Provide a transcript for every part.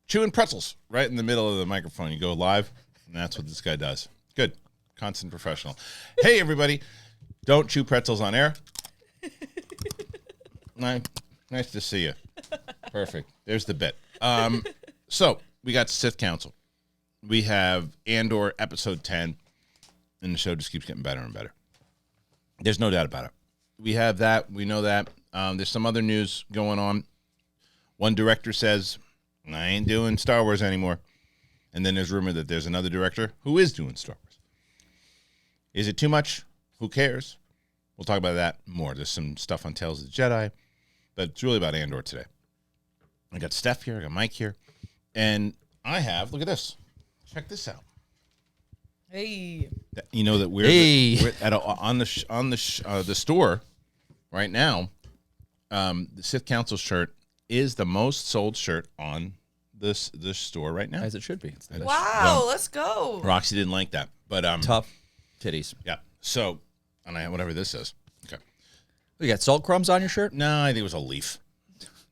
chewing pretzels right in the middle of the microphone. You go live, and that's what this guy does. Good. Constant professional. Hey, everybody. Don't chew pretzels on air. Nice to see you. Perfect. There's the bit. So we got Sith Council. We have Andor episode 10, and the show just keeps getting better and better. There's no doubt about it. We have that. We know that. There's some other news going on. One director says, I ain't doing Star Wars anymore. And then there's rumor that there's another director who is doing Star Wars. Is it too much? Who cares? We'll talk about that more. There's some stuff on Tales of the Jedi, but it's really about Andor today. I got Steph here. I got Mike here. And I have, look at this. Check this out. Hey. You know that we're at on the store right now. The Sith Council shirt is the most sold shirt on this store right now. As it should be. Wow, let's go. Roxy didn't like that, but tough titties. Yeah. So, and I have whatever this is. Okay. You got salt crumbs on your shirt? No, I think it was a leaf.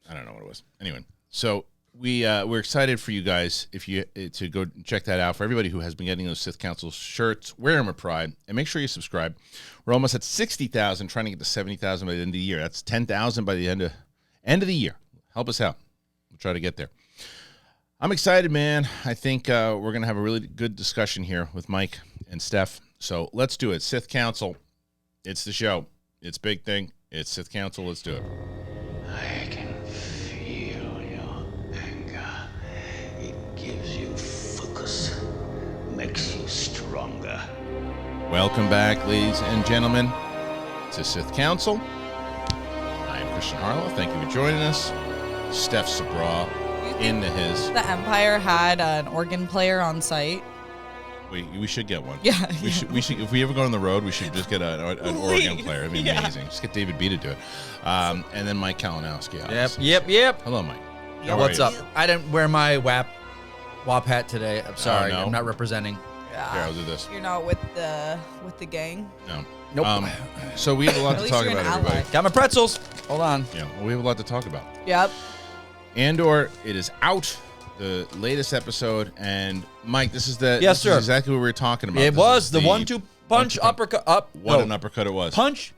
I don't know what it was. Anyway, so we're excited for you guys to go check that out. For everybody who has been getting those Sith Council shirts, wear them with pride, and make sure you subscribe. We're almost at 60,000, trying to get to 70,000 by the end of the year. That's 10,000 by the end of the year. Help us out. We'll try to get there. I'm excited, man. I think we're going to have a really good discussion here with Mike and Steph. So let's do it. Sith Council. It's the show. It's big thing. It's Sith Council. Let's do it. I can feel your anger. It gives you focus, makes you stronger. Welcome back, ladies and gentlemen, to Sith Council. I am Kristian Harloff. Thank you for joining us. Steph Sabraw into his. The Empire had an organ player on site. We should get one. Yeah. We should. If we ever go on the road, we should just get an organ player. It'd be amazing. Just get David B to do it. And then Mike Kalinowski. Yep. Hello, Mike. What's up? I didn't wear my WAP hat today. I'm sorry. no? I'm not representing. Here, I'll do this. You're not with the gang. No. Nope. So we have a lot to talk about, everybody. Got my pretzels. Hold on. Yeah. Well, we have a lot to talk about. Yep. Andor, it is out. The latest episode, and Mike, this is exactly what we were talking about. It was the 1-2 punch uppercut up. What an uppercut it was! Punch,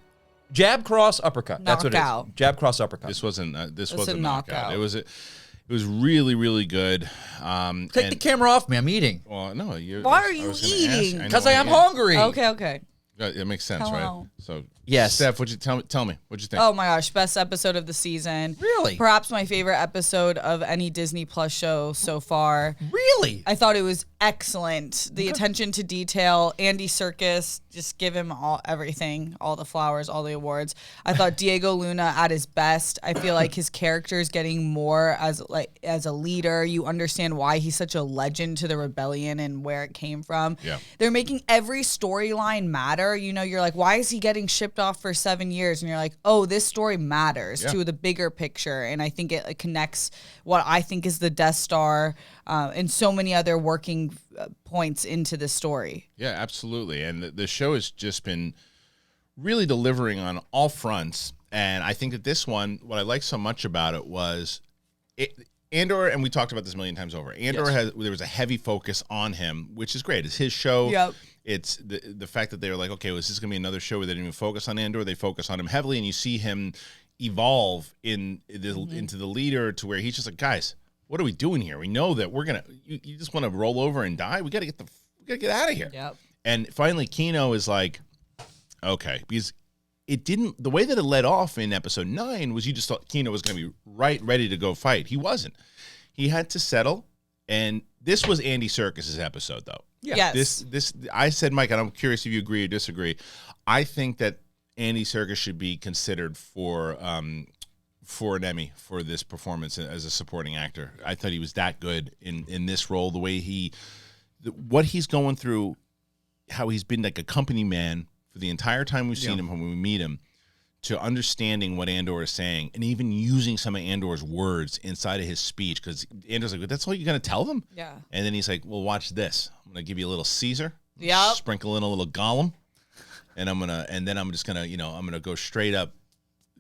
jab, cross, uppercut. That's what it Knockout. is. Jab, cross, uppercut. This wasn't. This was a a knockout. knockout. It was really, really good. Take the camera off me. I'm eating. Well, no. Why are you eating? Because I am hungry. Okay. It makes sense, Hello. right? So yes, Steph, tell me? What'd you think? Oh my gosh, best episode of the season. Really? Perhaps my favorite episode of any Disney Plus show so far. Really? I thought it was excellent. The attention to detail. Andy Serkis, just give him everything, all the flowers, all the awards. I thought Diego Luna at his best. I feel like his character is getting more as a leader. You understand why he's such a legend to the rebellion and where it came from. Yeah. They're making every storyline matter. You know, you're like, why is he getting shipped off for 7 years? And you're like, oh, this story matters to the bigger picture. And I think it connects what I think is the Death Star and so many other working points into the story. Yeah, absolutely. And the show has just been really delivering on all fronts. And I think that this one, what I like so much about it was Andor, and we talked about this a million times over. Andor there was a heavy focus on him, which is great. It's his show. Yep. It's the fact that they were like, okay, well, is this going to be another show where they didn't even focus on Andor? They focus on him heavily, and you see him evolve into the leader to where he's just like, guys, what are we doing here? We know that we're gonna. You just want to roll over and die. We got to get out of here. Yep. And finally, Kino is like, okay, because it didn't. The way that it led off in episode 9 was you just thought Kino was going to be ready to go fight. He wasn't. He had to settle, and this was Andy Serkis' episode, though. Yeah. Yes. This I said, Mike, and I'm curious if you agree or disagree. I think that Andy Serkis should be considered for an Emmy for this performance as a supporting actor. I thought he was that good in this role. The way what he's going through, how he's been like a company man for the entire time we've seen him when we meet him, to understanding what Andor is saying and even using some of Andor's words inside of his speech, because Andor's like, that's all you're going to tell them? Yeah. And then he's like, well, watch this. I'm going to give you a little Caesar. Yep. Sprinkle in a little Gollum. And I'm just going to go straight up,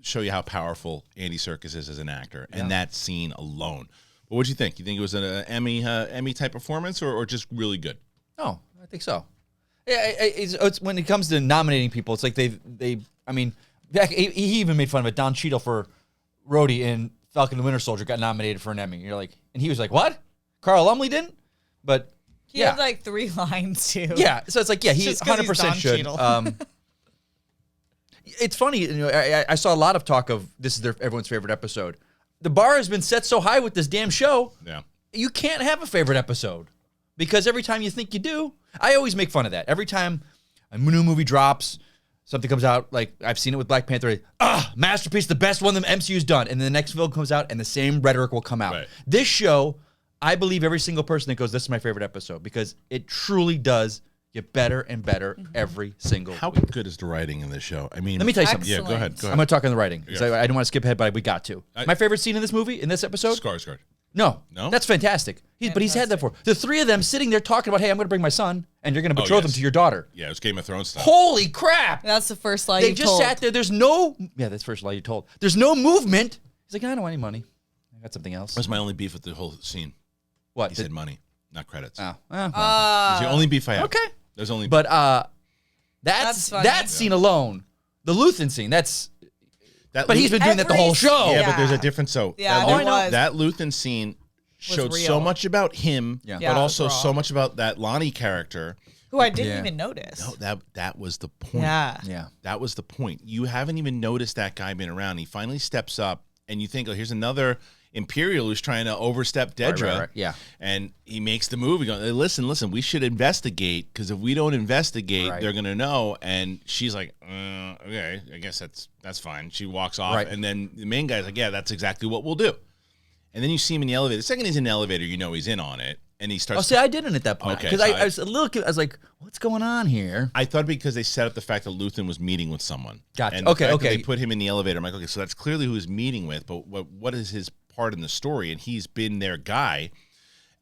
show you how powerful Andy Serkis is as an actor. And that scene alone But what'd you think? You think it was an Emmy type performance or just really good? No, I think so. Yeah, it's when it comes to nominating people, it's like they. I mean, he even made fun of it. Don Cheadle for Rhodey in Falcon and the Winter Soldier got nominated for an Emmy. You're like, and he was like, what? Carl Lumley didn't? But He had like 3 lines too. Yeah, so it's like, yeah, he 100% should. It's funny, you know, I saw a lot of talk of this is everyone's favorite episode. The bar has been set so high with this damn show. Yeah. You can't have a favorite episode because every time you think you do, I always make fun of that. Every time a new movie drops, something comes out, like I've seen it with Black Panther, masterpiece, the best one the MCU's done. And then the next film comes out and the same rhetoric will come out. Right. This show, I believe every single person that goes, this is my favorite episode because it truly does get better and better every single week. Good is the writing in this show? I mean, let me tell you something. Yeah, go ahead. I'm going to talk on the writing. Yeah. I don't want to skip ahead, but we got to. My favorite scene in this movie, in this episode? Skarsgård. No, that's fantastic. But he's had that for the 3 of them sitting there talking about, hey, I'm going to bring my son, and you're going to betroth him to your daughter. Yeah, it was Game of Thrones stuff. Holy crap! That's the first lie they just sat there. There's no. Yeah, that's the first lie you told. There's no movement. He's like, I don't want any money. I got something else. That's my only beef with the whole scene. What? He said money, not credits. Oh. It's the only beef I have. Okay. There's only. But that scene alone, the Luthen scene, but he's been doing that the whole show. Yeah, but there's a difference. So yeah, that Luthen scene showed so much about him, but also so much about that Lonnie character. Who I didn't even notice. No, that was the point. Yeah. That was the point. You haven't even noticed that guy being around. He finally steps up, and you think, oh, here's another Imperial who's trying to overstep Dedra. Right. Yeah. And he makes the move. He goes, hey, listen, we should investigate, because if we don't investigate, they're going to know. And she's like, okay, I guess that's fine. She walks off, and then the main guy's like, yeah, that's exactly what we'll do. And then you see him in the elevator. The second he's in the elevator, you know he's in on it. And he starts. Oh, see, I didn't at that point. Because I was a little. I was like, "What's going on here?" I thought because they set up the fact that Luthen was meeting with someone. Gotcha. And okay. They put him in the elevator. I'm like, okay, so that's clearly who he's meeting with. But what is his part in the story? And he's been their guy.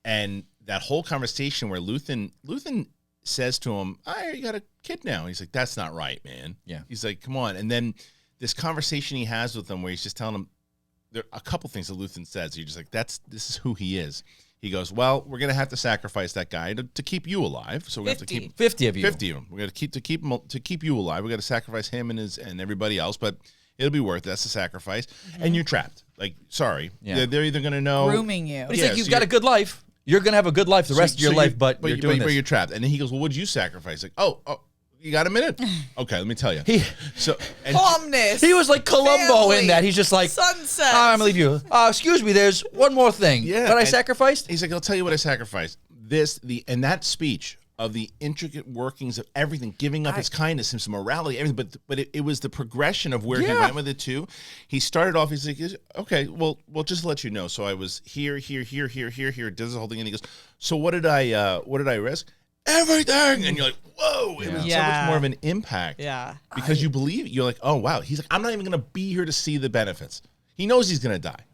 And that whole conversation where Luthen says to him, you got a kid now. He's like, that's not right, man. Yeah. He's like, come on. And then this conversation he has with him where he's just telling him there are a couple things that Luthen says. You're just like, this is who he is. He goes, well, we're going to have to sacrifice that guy to keep you alive. So we have to keep 50 of you. 50 of them. We're going to keep you alive. We got to sacrifice him and everybody else, but it'll be worth it. That's the sacrifice. Mm-hmm. And you're trapped. Like, sorry. Yeah. They're either going to know. Grooming you. But he's like, you've got a good life. You're going to have a good life the rest of your life, but you're doing this. But you're trapped. And then he goes, well, what'd you sacrifice? Like, oh, you got a minute? Okay, let me tell you. Calmness. He was like Columbo in that. He's just like, sunset. I'm going to leave you. Excuse me, there's one more thing that I sacrificed. He's like, I'll tell you what I sacrificed. And that speech of the intricate workings of everything, giving up his kindness and some morality, everything, but it was the progression of where he went with it too. He started off, he's like, okay, well, just to let you know. So I was here, does the whole thing, and he goes, so what did I risk? Everything, and you're like, whoa, it was so much more of an impact. Yeah, because you believe it. You're like, oh wow. He's like, I'm not even gonna be here to see the benefits. He knows he's gonna die.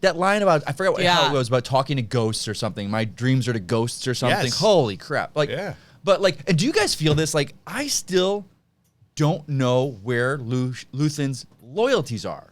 That line about, I forgot how it was, about talking to ghosts or something. My dreams are to ghosts or something. Yes. Holy crap! But and do you guys feel this? Like, I still don't know where Luthen's loyalties are.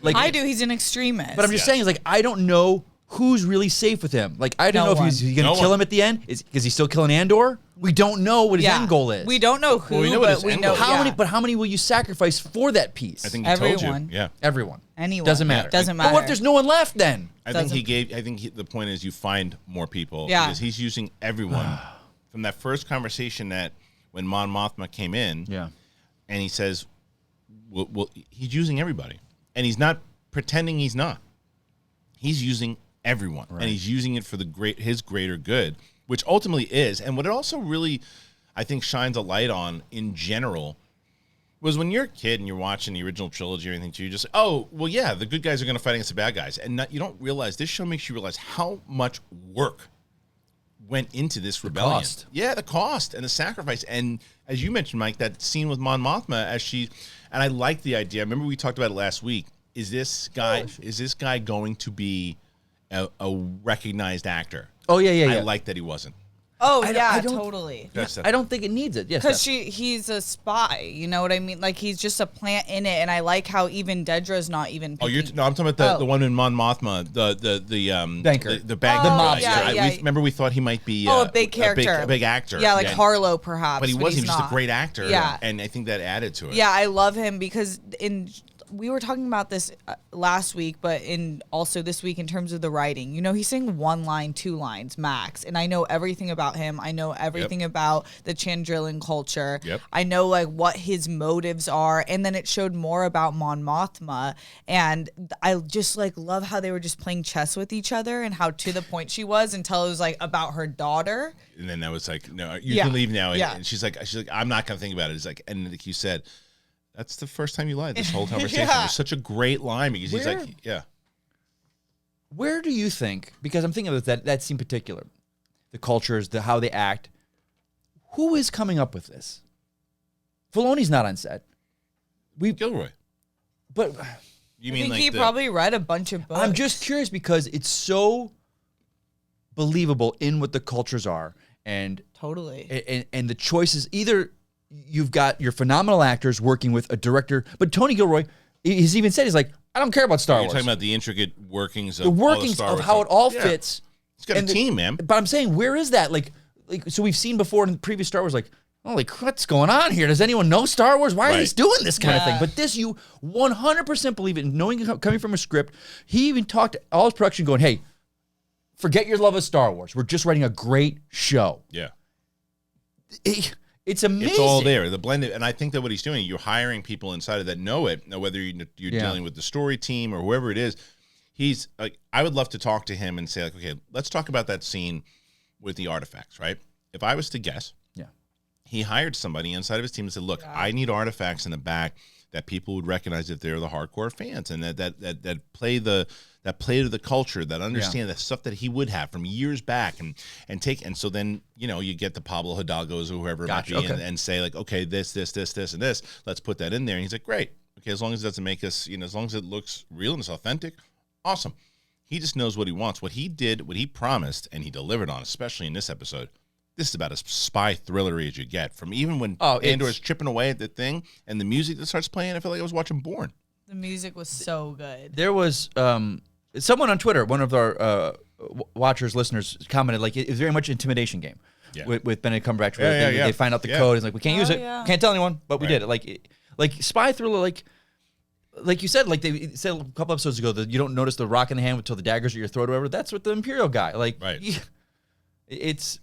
Like, I do. He's an extremist. But I'm just saying, it's like, I don't know who's really safe with him. Like, I don't know if he's going to kill him at the end. Is he still killing Andor? We don't know what his end goal is. We don't know who, but we know how many. But how many will you sacrifice for that piece? I think he told you. Yeah, everyone. Anyone. Doesn't matter. Doesn't matter. But what if there's no one left then? I think the point is you find more people. Yeah. Because he's using everyone. From that first conversation that when Mon Mothma came in. Yeah. And he says, well, he's using everybody. And he's not pretending he's not. He's using everyone, and he's using it for his greater good, which ultimately is. And what it also really, I think, shines a light on in general was when you're a kid and you're watching the original trilogy or anything, too, you just, oh, well, yeah, the good guys are going to fight against the bad guys. And you don't realize, this show makes you realize how much work went into this rebellion. Cost. Yeah, the cost and the sacrifice. And as you mentioned, Mike, that scene with Mon Mothma and I like the idea. I remember we talked about it last week. Is this guy going to be a recognized actor? Oh, yeah. I like that he wasn't. Oh, I yeah, don't- totally. That's I don't think it needs it. Yes, Because Steph. he's a spy, you know what I mean? Like, he's just a plant in it, and I like how even Dedra's not even Oh, picking. no, I'm talking about the one in Mon Mothma, the Banker. the bank, Oh, guy. yeah. Remember we thought he might be a big character. a big actor. Yeah, like Harlow, perhaps. but he wasn't. He he's was just not. a great actor. Yeah. and I think that added to it. Yeah, I love him because we were talking about this last week, but also this week in terms of the writing. You know, he's saying 1 line, 2 lines max, and I know everything about him. I know everything about the Chandrilan culture. Yep. I know like what his motives are, and then it showed more about Mon Mothma, and I just like love how they were just playing chess with each other and how to the point she was until it was like about her daughter. And then that was like, no, you Yeah. can leave now. Yeah. And she's like, I'm not gonna think about it. It's like, and like you said, that's the first time you lied this whole conversation. Yeah. It was such a great line because he's like, yeah. Where do you think? Because I'm thinking of that scene in particular, the cultures, how they act. Who is coming up with this? Filoni's not on set. Gilroy. But You I mean think like he probably read a bunch of books. I'm just curious because it's so believable in what the cultures are and totally. and the choices. Either you've got your phenomenal actors working with a director, but Tony Gilroy, he's even said, he's like, I don't care about Star You're Wars. talking about the intricate workings of the all workings Star of Wars how stuff. it all Yeah. fits. He's got a And team, man. But I'm saying, where is that? Like, so we've seen before in the previous Star Wars, like, oh, like, what's going on here? Does anyone know Star Wars? Why are Right. they doing this kind of thing? Yeah. But this, you 100% believe it, knowing it coming from a script. He even talked to all his production going, hey, forget your love of Star Wars. We're just writing a great show. Yeah. It's amazing. It's all there. The blended, and I think that what he's doing, you're hiring people inside of that know it. Now, whether you're dealing with the story team or whoever it is, he's like, I would love to talk to him and say, like, okay, let's talk about that scene with the artifacts, right? If I was to guess, he hired somebody inside of his team and said, look, I need artifacts in the back that people would recognize if they're the hardcore fans and that play to the culture, that understand the stuff that he would have from years back and so then, you know, you get the Pablo Hidalgos or whoever it might be and say like, okay, this, and this, let's put that in there. And he's like, great. Okay. As long as it doesn't make us, you know, as long as it looks real and it's authentic, awesome. He just knows what he wants, what he did, what he promised, and he delivered on, especially in this episode. This is about as spy thrillery as you get. From even when Andor is chipping away at the thing and the music that starts playing, I feel like I was watching Bourne. The music was so good. There was someone on Twitter, one of our watchers, listeners, commented like it's very much an intimidation game with Benedict Cumberbatch. Where they find out the code. It's like, we can't use it, can't tell anyone, but we did it. Like spy thriller, like you said, like they said a couple episodes ago that you don't notice the rock in the hand until the dagger's at your throat or whatever. That's what the Imperial guy It's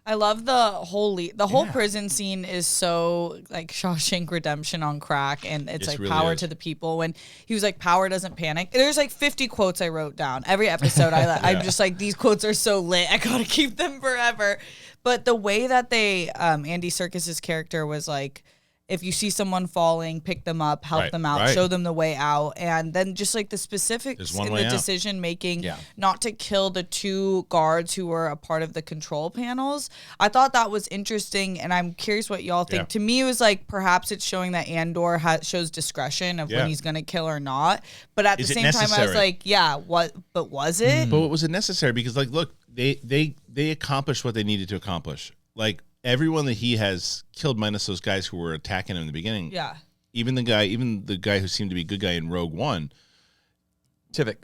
I love the whole prison scene is so like Shawshank Redemption on crack, and it's like really power is. to the people. When he was like, power doesn't panic. There's like 50 quotes I wrote down every episode. I'm just like, these quotes are so lit. I gotta keep them forever. But the way that they Andy Serkis's character was like, if you see someone falling, pick them up, help them out, show them the way out. And then just like the specifics in the decision making, not to kill the 2 guards who were a part of the control panels. I thought that was interesting, and I'm curious what y'all think. To me, it was like perhaps it's showing that Andor shows discretion of when he's going to kill or not. But at the same time, I was like, but was it? But was it necessary? Because like, look, they accomplished what they needed to accomplish. Like, everyone that he has killed, minus those guys who were attacking him in the beginning. Yeah. Even the guy who seemed to be a good guy in Rogue One. Tivik.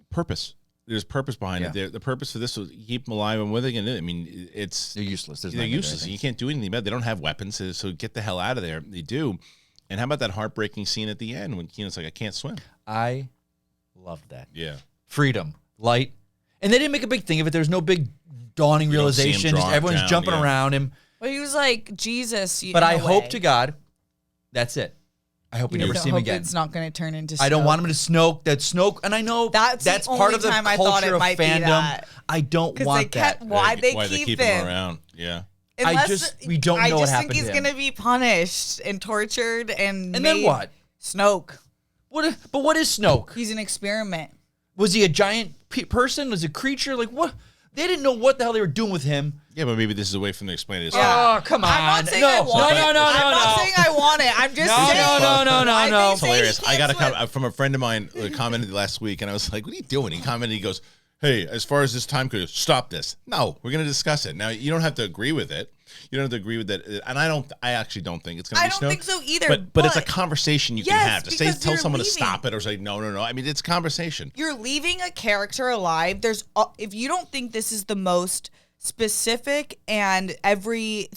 Purpose. There's purpose behind it. The purpose for this was keep them alive. And what are they going to do? I mean, they're useless. They're useless. You can't do anything about it. They don't have weapons, so get the hell out of there. They do. And how about that heartbreaking scene at the end when Keenan's like, I can't swim? I loved that. Yeah. Freedom. Light. And they didn't make a big thing of it. There's no big dawning realization. Just everyone's jumping around him. Well, he was like Jesus. But I hope to God, that's it. I hope we never see him again. It's not going to turn into Snoke. I don't want him to Snoke. That's Snoke, and I know that's part of the culture of fandom. I don't want that. Why they keep him around? Yeah. We don't know what happened to him. I just think he's going to be punished and tortured and then what? Snoke. But what is Snoke? He's an experiment. Was he a giant person? Was he a creature? Like what? They didn't know what the hell they were doing with him. Yeah, but maybe this is a way for them to explain it. Oh, come on. I'm not saying I want it. I'm not saying I want it. I'm just saying. No. It's hilarious. I got a comment from a friend of mine who commented last week, and I was like, what are you doing? He commented, he goes, hey, as far as this time goes, stop this. No, we're going to discuss it. Now, you don't have to agree with it. You don't have to agree with that. And I actually don't think it's going to be Snoke. I don't think so either. But it's a conversation you can have. To say, tell someone leaving. to stop it or say, no. I mean, it's a conversation. You're leaving a character alive. If you don't think this is the most specific and every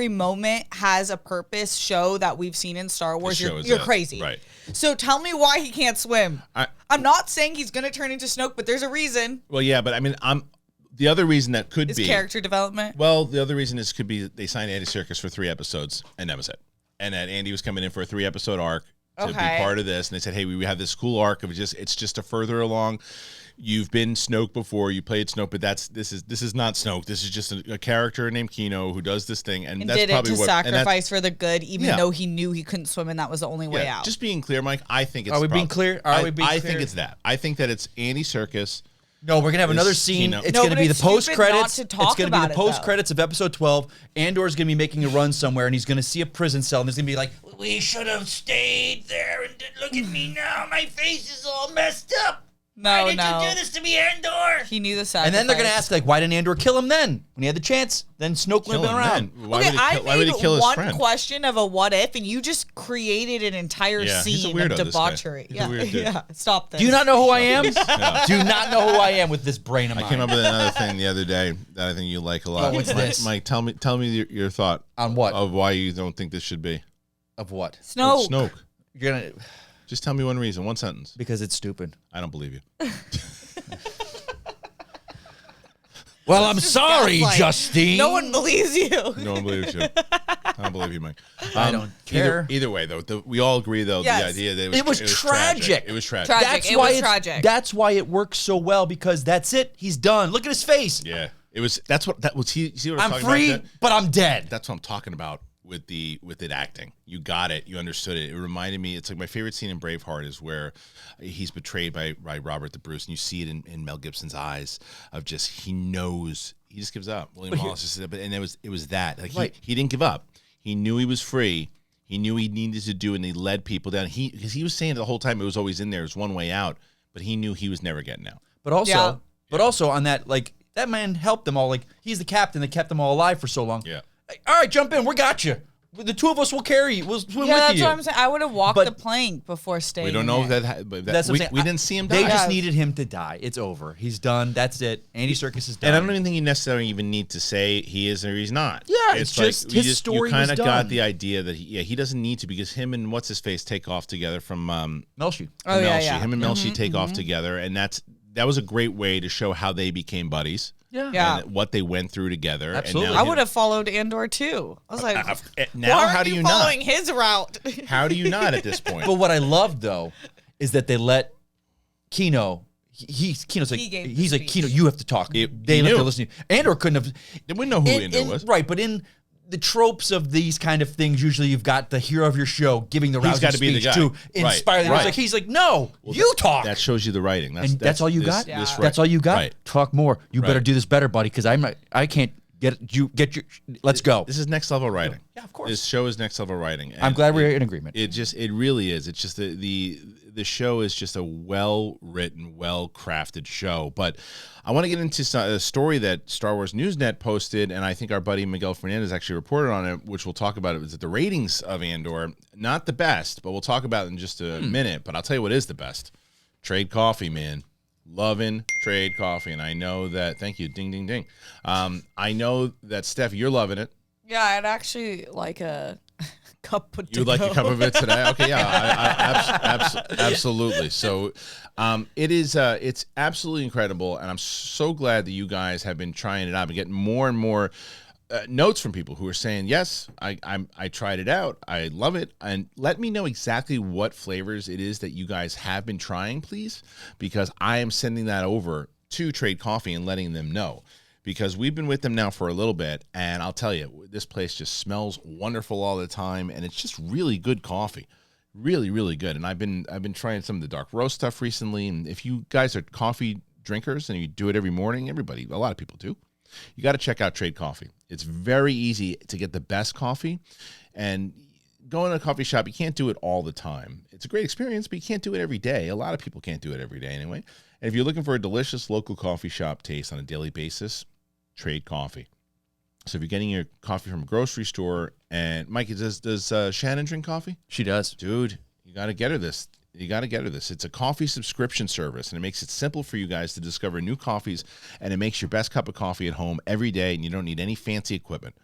moment has a purpose show that we've seen in Star Wars, you're crazy. Right. So tell me why he can't swim. I'm not saying he's going to turn into Snoke, but there's a reason. Well, yeah, but I mean, the other reason that could be character development. Well, the other reason could be they signed Andy Serkis for 3 episodes, and that was it. And that Andy was coming in for a 3-episode arc to be part of this, and they said, "Hey, we have this cool arc of it's just a further along. You've been Snoke before, you played Snoke, but this is not Snoke. This is just a character named Kino who does this thing, and that's did probably it to sacrifice for the good, even though he knew he couldn't swim, and that was the only way out." Just being clear, Mike. I think it's. Are we being clear? I think it's that. I think that it's Andy Serkis. No, we're gonna have another scene. It's gonna be the post credits. It's gonna be the post credits of episode 12. Andor's gonna be making a run somewhere, and he's gonna see a prison cell, and there's gonna be like, "We should have stayed there, and look at me now. My face is all messed up. Why did you do this to me, Andor?" He knew the sacrifice. And then they're gonna ask, like, why didn't Andor kill him then when he had the chance? Then Snoke would have been around. Why would he kill his friend? One question of a what if, and you just created an entire scene of debauchery. Yeah. Stop this. Do you not know who I am? Do you not know who I am with this brain of mine? I came up with another thing the other day that I think you like a lot. What's this? Mike, tell me your thought on what of why you don't think this should be of what Snoke. You're gonna just tell me one reason, one sentence. Because it's stupid. I don't believe you. Well, I'm sorry, Justine. No one believes you. No one believes you. I don't believe you, Mike. I don't care. Either way, though, we all agree, though, the idea that it was tragic. It was tragic. Tragic. That's why it works so well, because that's it. He's done. Look at his face. Yeah. That was. See what I'm talking free, about? but I'm dead. That's what I'm talking about with it acting. You got it. You understood it. It reminded me. It's like my favorite scene in Braveheart is where he's betrayed by Robert the Bruce, and you see it in Mel Gibson's eyes of just he knows. He just gives up. William Wallace just said, and it was that like he didn't give up. He knew he was free. He knew he needed to do, and he led people down. Because he was saying the whole time it was always in there. It was one way out, but he knew he was never getting out. But also, on that, like, that man helped them all. Like, he's the captain that kept them all alive for so long. Yeah. All right, jump in. We got you. The two of us will carry you. We'll swim with you. Yeah, that's what I'm saying. I would have walked the plank before staying. We don't know if that's what I'm saying. We didn't see him die. They just needed him to die. It's over. He's done. That's it. Andy Serkis is done. And I don't even think you necessarily even need to say he is or he's not. Yeah, it's just his story was done. You kind of got the idea that he doesn't need to, because him and what's his face take off together from Melshi. Oh yeah. Him and Melshi take off together, and that was a great way to show how they became buddies. Yeah. And what they went through together. Absolutely. And now, I would have followed Andor too. I was like, now how do you not? Following his route? How do you not at this point? But what I loved, though, is that they let Kino. Kino's like, he's like, Kino, you have to talk. They let to listen to you. Andor couldn't have. They wouldn't know who Andor was. Right, but in the tropes of these kind of things, usually you've got the hero of your show giving the rousing speech to inspire them. Right. He's like, no, you talk. That shows you the writing. That's all you got? That's all you got? Right. Talk more. You better do this better, buddy, because I can't get your. Let's go. This is next level writing. Yeah, of course. This show is next level writing. I'm glad we're in agreement. It really is. It's just the show is just a well-written, well-crafted show. But I want to get into a story that Star Wars Newsnet posted, and I think our buddy Miguel Fernandez actually reported on it, which we'll talk about. It was that the ratings of Andor, not the best, but we'll talk about it in just a minute. But I'll tell you what is the best. Trade coffee, man. Loving Trade coffee. And I know that, thank you, ding, ding, ding. I know that, Steph, you're loving it. Yeah, I'd actually like a cup put You'd like a cup of it today? Okay, yeah, absolutely. So it is, it's absolutely incredible, and I'm so glad that you guys have been trying it out. I've been getting more and more notes from people who are saying, yes, I tried it out, I love it, and let me know exactly what flavors it is that you guys have been trying, please, because I am sending that over to Trade Coffee and letting them know. Because we've been with them now for a little bit, and I'll tell you, this place just smells wonderful all the time, and it's just really good coffee, really, really good. And I've been trying some of the dark roast stuff recently. And if you guys are coffee drinkers and you do it every morning, a lot of people do, you got to check out Trade Coffee. It's very easy to get the best coffee, and going to a coffee shop, you can't do it all the time. It's a great experience, but you can't do it every day. A lot of people can't do it every day anyway. And if you're looking for a delicious local coffee shop taste on a daily basis, Trade Coffee. So if you're getting your coffee from a grocery store, and Mikey, does Shannon drink coffee? She does. Dude, you got to get her this. It's a coffee subscription service, and it makes it simple for you guys to discover new coffees, and it makes your best cup of coffee at home every day, and you don't need any fancy equipment.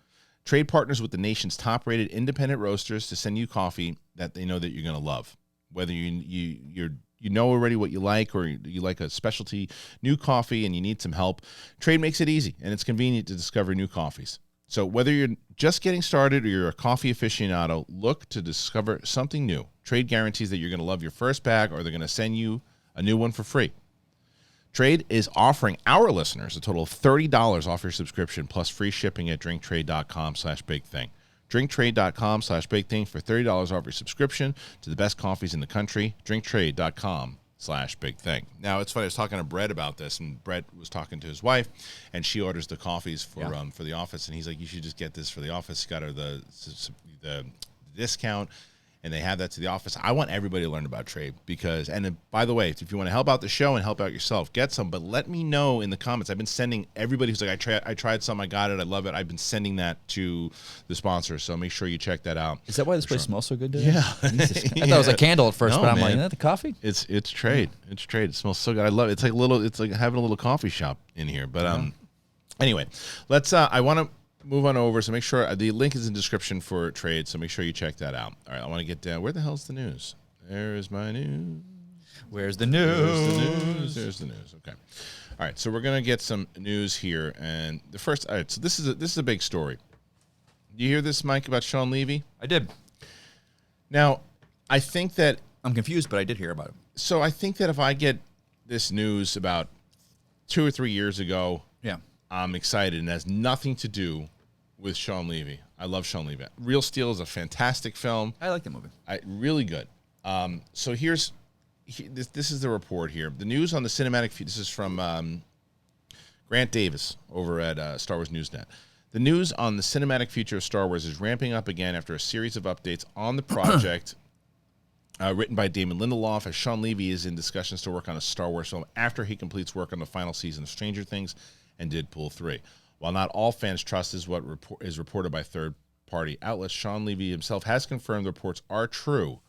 Trade partners with the nation's top-rated independent roasters to send you coffee that they know that you're going to love. Whether you know already what you like, or you like a specialty new coffee and you need some help, Trade makes it easy, and it's convenient to discover new coffees. So whether you're just getting started or you're a coffee aficionado, look to discover something new. Trade guarantees that you're going to love your first bag, or they're going to send you a new one for free. Trade is offering our listeners a total of $30 off your subscription plus free shipping at drinktrade.com/bigthing. Drinktrade.com/bigthing for $30 off your subscription to the best coffees in the country. Drinktrade.com/bigthing. Now, it's funny. I was talking to Brett about this, and Brett was talking to his wife, and she orders the coffees for the office, and he's like, "You should just get this for the office." Got her the discount, and they have that to the office. I want everybody to learn about Trade because, and by the way, if you want to help out the show and help out yourself, get some, but let me know in the comments. I've been sending everybody who's like, I tried some, I got it, I love it. I've been sending that to the sponsors, so make sure you check that out. Is that why this place smells so good today? Yeah. I thought it was a candle at first, but I'm like, isn't that the coffee? It's Trade. It's Trade. It smells so good. I love it. It's like having a little coffee shop in here. But anyway, let's I want to move on over, so make sure the link is in the description for Trade, so make sure you check that out. All right, I want to get down. Where the hell's the news? There's my news. Where's the news? There's the news. Okay. All right, so we're gonna get some news here, and the first. All right, so this is a big story. You hear this, Mike, about Shawn Levy? I did. Now, I think that I'm confused, but I did hear about it. So I think that if I get this news about 2 or 3 years ago, I'm excited, and it has nothing to do with Shawn Levy. I love Shawn Levy. Real Steel is a fantastic film. I like the movie. Really good. So this is the report here. The news on the cinematic. This is from Grant Davis over at Star Wars Newsnet. The news on the cinematic future of Star Wars is ramping up again after a series of updates on the project written by Damon Lindelof, as Shawn Levy is in discussions to work on a Star Wars film after he completes work on the final season of Stranger Things and Deadpool 3. While not all fans trust what is reported by third-party outlets, Shawn Levy himself has confirmed the reports are true.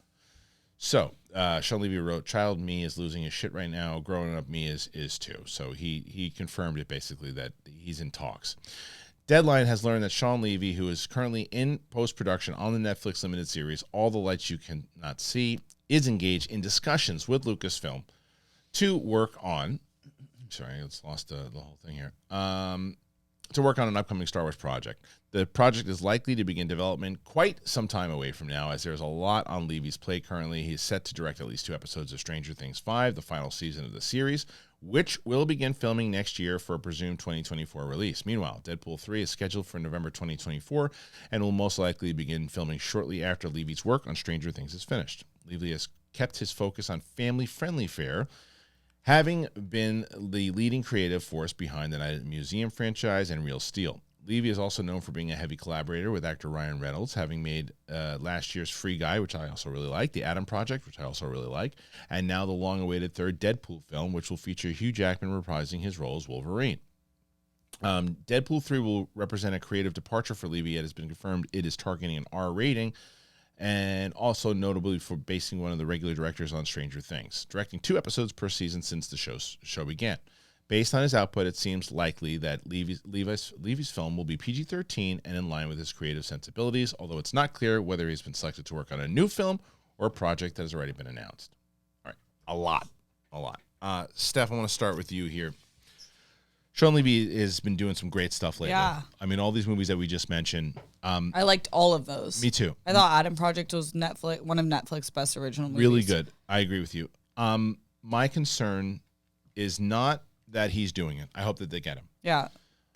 So, Shawn Levy wrote, "Child me is losing his shit right now. Growing up me is too." So he confirmed it basically that he's in talks. Deadline has learned that Shawn Levy, who is currently in post-production on the Netflix limited series All the Lights You Cannot See, is engaged in discussions with Lucasfilm to work on. Sorry, I just lost the whole thing here. To work on an upcoming Star Wars project. The project is likely to begin development quite some time away from now, as there's a lot on Levy's plate currently. He is set to direct at least 2 episodes of Stranger Things 5, the final season of the series, which will begin filming next year for a presumed 2024 release. Meanwhile, Deadpool 3 is scheduled for November 2024 and will most likely begin filming shortly after Levy's work on Stranger Things is finished. Levy has kept his focus on family-friendly fare, having been the leading creative force behind the Night at the Museum franchise and Real Steel. Levy is also known for being a heavy collaborator with actor Ryan Reynolds, having made last year's Free Guy, which I also really like, The Adam Project, which I also really like, and now the long-awaited third Deadpool film, which will feature Hugh Jackman reprising his role as Wolverine. Deadpool 3 will represent a creative departure for Levy. It has been confirmed it is targeting an R rating, and also notably for basing one of the regular directors on Stranger Things, directing 2 episodes per season since the show began. Based on his output, it seems likely that Levy's film will be PG-13 and in line with his creative sensibilities, although it's not clear whether he's been selected to work on a new film or a project that has already been announced. All right, a lot. Steph, I want to start with you here. Shawn Levy has been doing some great stuff lately. Yeah. I mean, all these movies that we just mentioned. I liked all of those. Me too. I thought Adam Project was one of Netflix's best original movies. Really good. I agree with you. My concern is not that he's doing it. I hope that they get him. Yeah.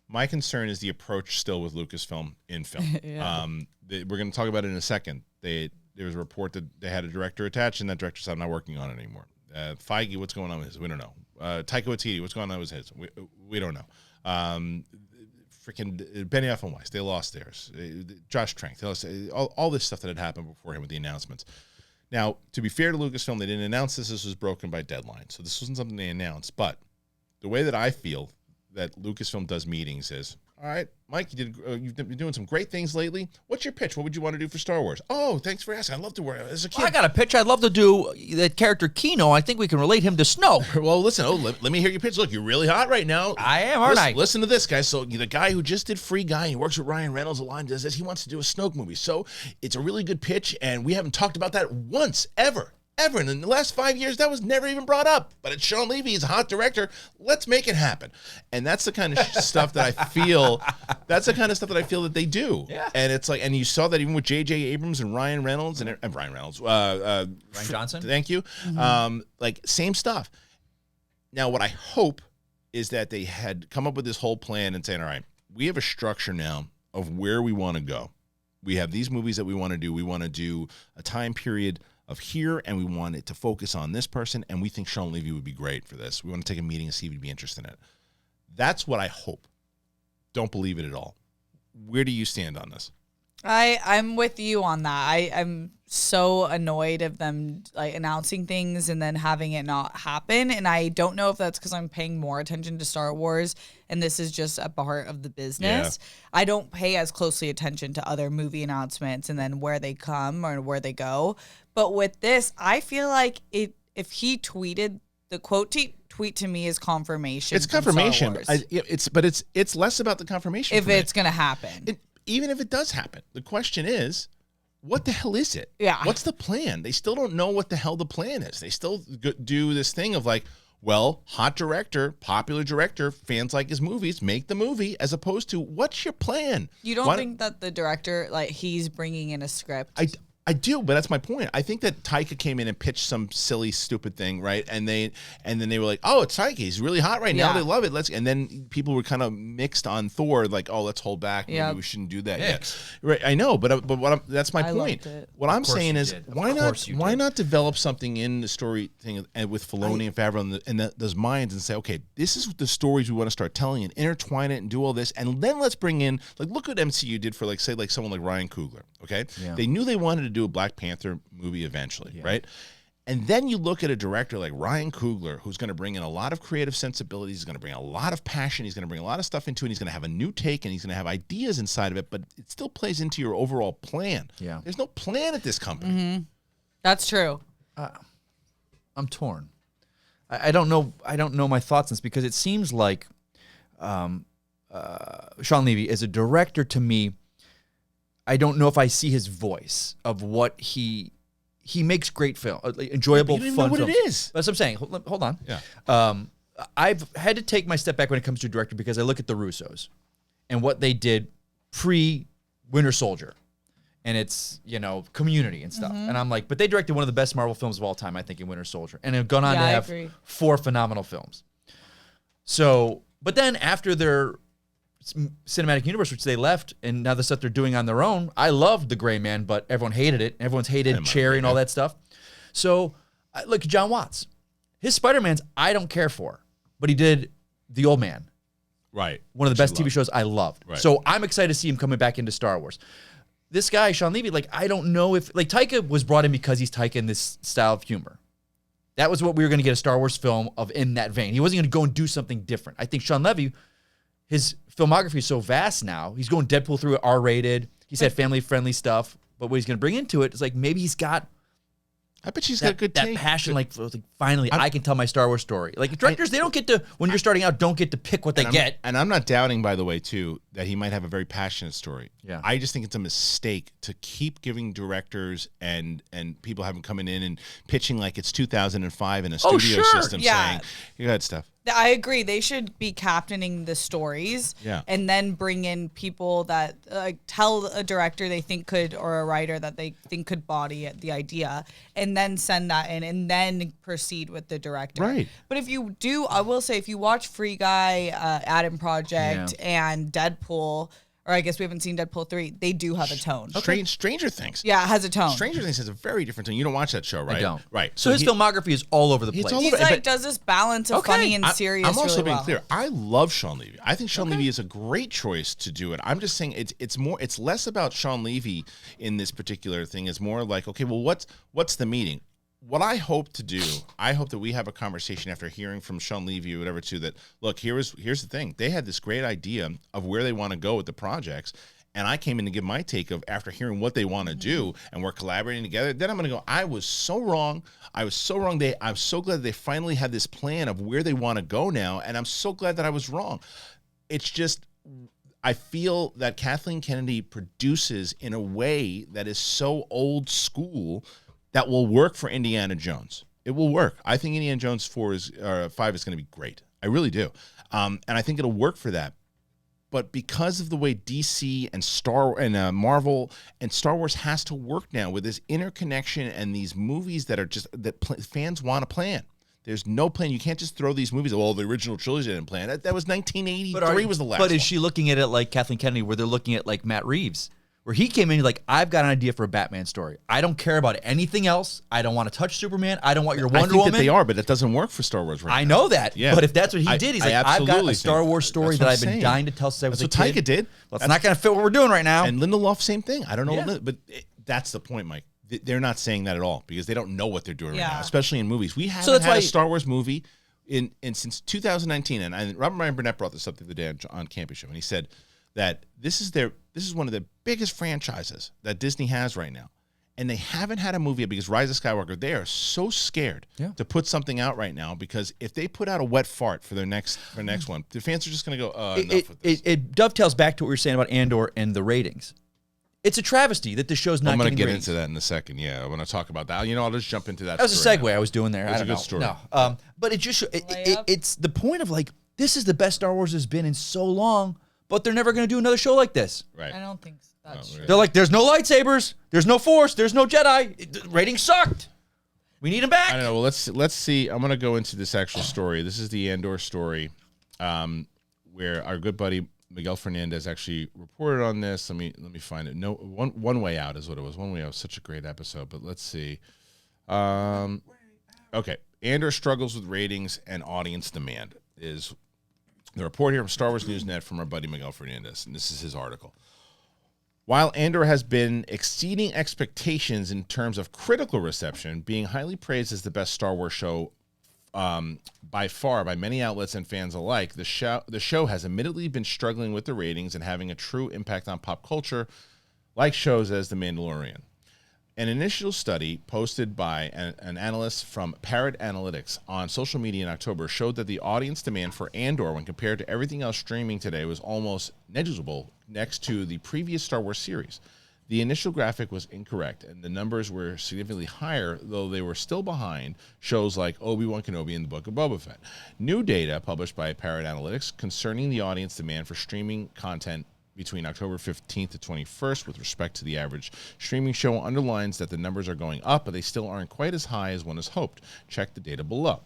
My concern is the approach still with Lucasfilm in film. Yeah. We're going to talk about it in a second. There was a report that they had a director attached, and that director said, "I'm not working on it anymore." Feige, what's going on with his? We don't know. Taika Waititi, what's going on with his? We don't know. freaking Benioff and Weiss, they lost theirs. Josh Trank, they lost all this stuff that had happened beforehand with the announcements. Now, to be fair to Lucasfilm, they didn't announce this. This was broken by deadline. So this wasn't something they announced. But the way that I feel that Lucasfilm does meetings is, all right, Mike, you've been doing some great things lately. What's your pitch? What would you want to do for Star Wars? Oh, thanks for asking. I'd love to work as a kid. I got a pitch. I'd love to do that character Kino. I think we can relate him to Snow. Well, listen. Let me hear your pitch. Look, you're really hot right now. I am, aren't I? Listen to this, guys. So the guy who just did Free Guy, he works with Ryan Reynolds. A line does this. He wants to do a Snoke movie. So it's a really good pitch, and we haven't talked about that once ever. And in the last 5 years, that was never even brought up. But it's Shawn Levy. He's a hot director. Let's make it happen. And that's the kind of stuff that I feel. That's the kind of stuff that I feel that they do. Yeah. And it's like, and you saw that even with J.J. Abrams and Ryan Reynolds and Ryan Johnson. Thank you. Mm-hmm. Like same stuff. Now, what I hope is that they had come up with this whole plan and saying, all right, we have a structure now of where we want to go. We have these movies that we want to do. We want to do a time period of here, and we want it to focus on this person, and we think Shawn Levy would be great for this. We want to take a meeting and see if he'd be interested in it. That's what I hope. Don't believe it at all. Where do you stand on this? I'm with you on that. I'm so annoyed of them like announcing things and then having it not happen. And I don't know if that's because I'm paying more attention to Star Wars and this is just a part of the business. Yeah. I don't pay as closely attention to other movie announcements and then where they come or where they go. But with this, I feel like if he tweeted the quote tweet to me is confirmation. It's confirmation. It's less about the confirmation. If it's going to happen. Even if it does happen, the question is, what the hell is it? Yeah. What's the plan? They still don't know what the hell the plan is. They still do this thing of like, well, hot director, popular director, fans like his movies, make the movie, as opposed to, what's your plan? You don't think that the director, like, he's bringing in a script? I do, but that's my point. I think that Taika came in and pitched some silly, stupid thing, right? And then they were like, "Oh, it's Taika. He's really hot right now. They love it. And then people were kind of mixed on Thor, like, "Oh, let's hold back. Maybe we shouldn't do that yet." Right? I know, but that's my point. What I'm saying is, why not develop something in the story thing and with Filoni and Favreau and those minds and say, okay, this is the stories we want to start telling and intertwine it and do all this, and then let's bring in, like, look what MCU did for, like, say, like someone like Ryan Coogler. Okay, they knew they wanted to do a Black Panther movie eventually, right? And then you look at a director like Ryan Coogler, who's going to bring in a lot of creative sensibilities, he's going to bring a lot of passion, he's going to bring a lot of stuff into it, he's going to have a new take, and he's going to have ideas inside of it, but it still plays into your overall plan. Yeah. There's no plan at this company. Mm-hmm. That's true. I'm torn. I don't know my thoughts on this because it seems like Shawn Levy, as a director, to me, I don't know if I see his voice of what he makes great film, enjoyable, fun films. You don't even know what it is. That's what I'm saying. Hold on. Yeah. I've had to take my step back when it comes to director because I look at the Russos and what they did pre-Winter Soldier, and it's, Community and stuff. And I'm like, but they directed one of the best Marvel films of all time, I think, in Winter Soldier, and have gone on to have 4 phenomenal films. So, but then after their cinematic universe, which they left, and now the stuff they're doing on their own, I loved The Gray Man, but everyone hated it. Everyone's hated Cherry and all that stuff. So, look at John Watts. His Spider-Mans, I don't care for, but he did The Old Man. Right. One of the best TV shows I loved. Right. So I'm excited to see him coming back into Star Wars. This guy, Shawn Levy, I don't know if, Taika was brought in because he's Taika in this style of humor. That was what we were going to get a Star Wars film of in that vein. He wasn't going to go and do something different. I think Shawn Levy, his filmography is so vast now. He's going Deadpool through it, R-rated. He's had family-friendly stuff. But what he's going to bring into it is maybe he's got I bet she's got good that passion, finally, I can tell my Star Wars story. Directors, they don't get to, when you're starting out, don't get to pick what they get. And I'm not doubting, by the way, too, that he might have a very passionate story. Yeah. I just think it's a mistake to keep giving directors and people having coming in and pitching like it's 2005 in a studio system saying, you got stuff. I agree. They should be captaining the stories and then bring in people that tell a director they think could, or a writer that they think could body the idea, and then send that in and then proceed with the director. Right. But if you do, I will say, if you watch Free Guy, Adam Project, and Deadpool, or I guess we haven't seen Deadpool 3, they do have a tone. Stranger Things. Yeah, it has a tone. Stranger Things has a very different tone. You don't watch that show, right? I don't. Right. So his filmography is all over the place. all He's over- like, but- does this balance of funny and serious I'm also really being well. clear. I love Shawn Levy. I think Shawn Levy is a great choice to do it. I'm just saying it's less about Shawn Levy in this particular thing. It's more like, okay, well, what's the meeting? What I hope to do, I hope that we have a conversation after hearing from Shawn Levy or whatever too, that look, here's the thing. They had this great idea of where they want to go with the projects. And I came in to give my take of after hearing what they want to do, and we're collaborating together. Then I'm going to go, I was so wrong. I'm so glad they finally had this plan of where they want to go now. And I'm so glad that I was wrong. It's just, I feel that Kathleen Kennedy produces in a way that is so old school that will work for Indiana Jones. It will work. I think Indiana Jones 5 is going to be great. I really do. And I think it'll work for that. But because of the way DC and Marvel and Star Wars has to work now with this interconnection and these movies that are fans want to plan. There's no plan. You can't just throw these movies. Well, the original trilogy didn't plan. That was 1983 was the last But is one. she looking at it like Kathleen Kennedy, where they're looking at like Matt Reeves? Where he came in like, I've got an idea for a Batman story. I don't care about anything else. I don't want to touch Superman. I don't want your Wonder I think Woman. that they are, but it doesn't work for Star Wars right I now. know that. Yeah. But if that's what he did, he's like, I've got a Star Wars story that I've been dying to tell since I was a kid. That's what Taika did. Well, it's not going to fit what we're doing right now. And Lindelof, same thing. I don't know, Yeah. but that's the point, Mike. They're not saying that at all because they don't know what they're doing right Yeah. now, especially in movies. We haven't that's had why- a Star Wars movie in since 2019, and Robert Ryan Burnett brought this up the other day on Campus Show, and he said that this is one of the biggest franchises that Disney has right now, and they haven't had a movie because Rise of Skywalker. They are so scared to put something out right now because if they put out a wet fart for their next one, the fans are just going to go, enough with this. It dovetails back to what we were saying about Andor and the ratings. It's a travesty that the show's not I'm going to getting get ratings. into that in a second. Yeah, when I talk about that, I'll just jump into that. That was a story segue now. I was doing there. It was I a don't good know. story. No, but it just it's the point of like, this is the best Star Wars has been in so long, but they're never going to do another show like this. Right. I don't think that's true. They're like, there's no lightsabers, there's no Force, there's no Jedi. The ratings sucked. We need them back. I don't know. Well, let's see. I'm going to go into this actual story. This is the Andor story, where our good buddy Miguel Fernandez actually reported on this. Let me find it. No, one way out is what it was. One way out was such a great episode. But let's see. Okay, Andor struggles with ratings and audience demand is the report here from Star Wars Newsnet from our buddy Miguel Fernandez, and this is his article. While Andor has been exceeding expectations in terms of critical reception, being highly praised as the best Star Wars show by far by many outlets and fans alike, the show has admittedly been struggling with the ratings and having a true impact on pop culture, like shows as The Mandalorian. An initial study posted by an analyst from Parrot Analytics on social media in October showed that the audience demand for Andor, when compared to everything else streaming today, was almost negligible next to the previous Star Wars series. The initial graphic was incorrect, and the numbers were significantly higher, though they were still behind shows like Obi-Wan Kenobi and the Book of Boba Fett. New data published by Parrot Analytics concerning the audience demand for streaming content between October 15th to 21st with respect to the average streaming show underlines that the numbers are going up, but they still aren't quite as high as one has hoped. Check the data below.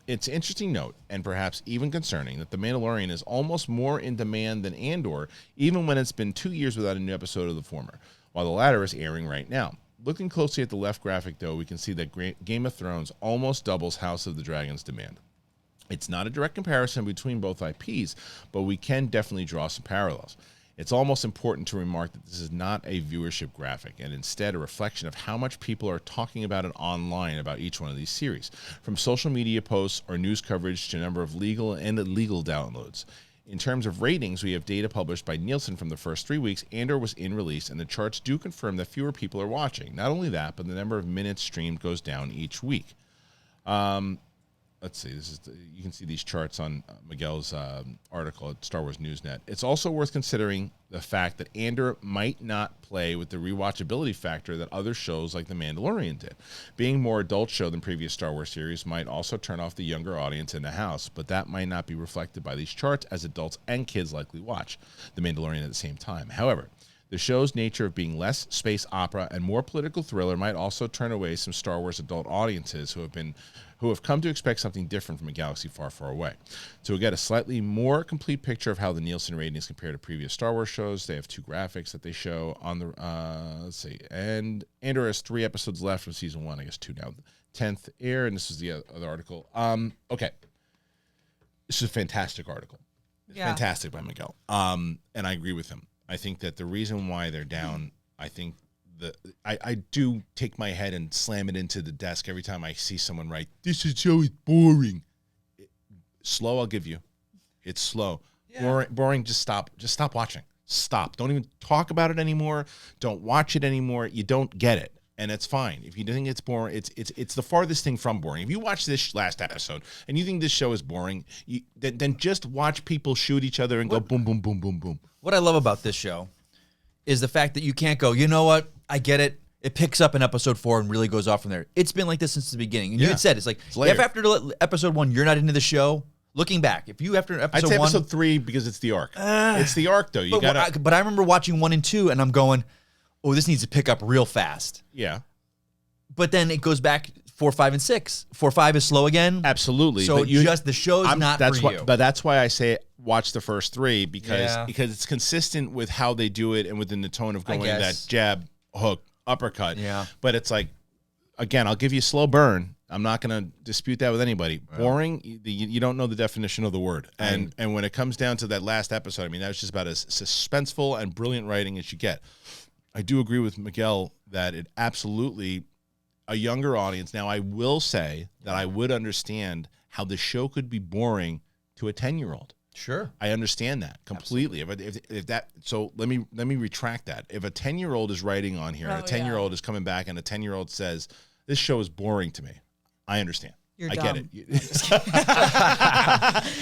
It's an interesting note, and perhaps even concerning, that The Mandalorian is almost more in demand than Andor, even when it's been 2 years without a new episode of the former, while the latter is airing right now. Looking closely at the left graphic, though, we can see that Game of Thrones almost doubles House of the Dragon's demand. It's not a direct comparison between both IPs, but we can definitely draw some parallels. It's almost important to remark that this is not a viewership graphic, and instead a reflection of how much people are talking about it online about each one of these series, from social media posts or news coverage to a number of legal and illegal downloads. In terms of ratings, we have data published by Nielsen from the first 3 weeks Andor was in release, and the charts do confirm that fewer people are watching. Not only that, but the number of minutes streamed goes down each week. Let's see. You can see these charts on Miguel's article at Star Wars Newsnet. It's also worth considering the fact that Andor might not play with the rewatchability factor that other shows like The Mandalorian did. Being a more adult show than previous Star Wars series might also turn off the younger audience in the house, but that might not be reflected by these charts, as adults and kids likely watch The Mandalorian at the same time. However, The show's nature of being less space opera and more political thriller might also turn away some Star Wars adult audiences who have come to expect something different from a galaxy far, far away. To get a slightly more complete picture of how the Nielsen ratings compare to previous Star Wars shows, they have 2 graphics that they show on the, let's see, and Andor has 3 episodes left from season 1, I guess 2 now, 10th air, and this is the other article. Okay. This is a fantastic article. Fantastic by Miguel. And I agree with him. I think that the reason why they're down, I think I do take my head and slam it into the desk every time I see someone write, "This show is boring." Slow, I'll give you. It's slow. Yeah. Boring, just stop. Just stop watching. Stop. Don't even talk about it anymore. Don't watch it anymore. You don't get it. And it's fine. If you think it's boring, it's the farthest thing from boring. If you watch this last episode and you think this show is boring, then just watch people shoot each other and go boom, boom, boom, boom, boom. What I love about this show is the fact that you can't go, you know what? I get it. It picks up in episode 4 and really goes off from there. It's been like this since the beginning. And you had said, it's like, if after episode 1 you're not into the show, looking back, if you after episode 1... I'd say episode 3 because it's the arc. It's the arc, though. But I remember watching 1 and 2 and I'm going, oh, this needs to pick up real fast. Yeah. But then it goes back 4, 5, and 6. 4, 5 is slow again. Absolutely. So the show's not for you. But that's why I say watch the first 3 because it's consistent with how they do it and within the tone of going that jab, hook, uppercut. Yeah. But it's like, again, I'll give you a slow burn. I'm not going to dispute that with anybody. Wow. Boring, you don't know the definition of the word. And when it comes down to that last episode, I mean, that was just about as suspenseful and brilliant writing as you get. I do agree with Miguel that it absolutely... a younger audience. Now, I will say that I would understand how the show could be boring to a 10-year-old. Sure, I understand that completely. If that, so let me retract that. If a 10-year-old is writing on here and a 10-year-old is coming back and a 10-year-old says this show is boring to me, I understand. You're dumb. Get it.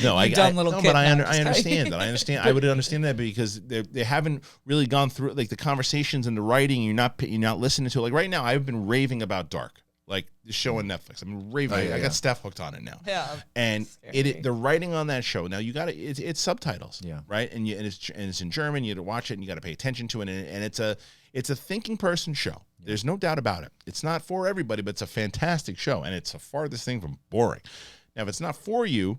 No, I understand that. I understand. I would understand that because they haven't really gone through like the conversations and the writing. You're not listening to it. Like right now, I've been raving about Dark, like the show on Netflix. I'm raving. I got Steph hooked on it now. Yeah, and the writing on that show. Now you got it's subtitles. Yeah, right. And it's in German. You have to watch it and you got to pay attention to it. And it's a thinking person show. There's no doubt about it. It's not for everybody, but it's a fantastic show, and it's the farthest thing from boring. Now, if it's not for you,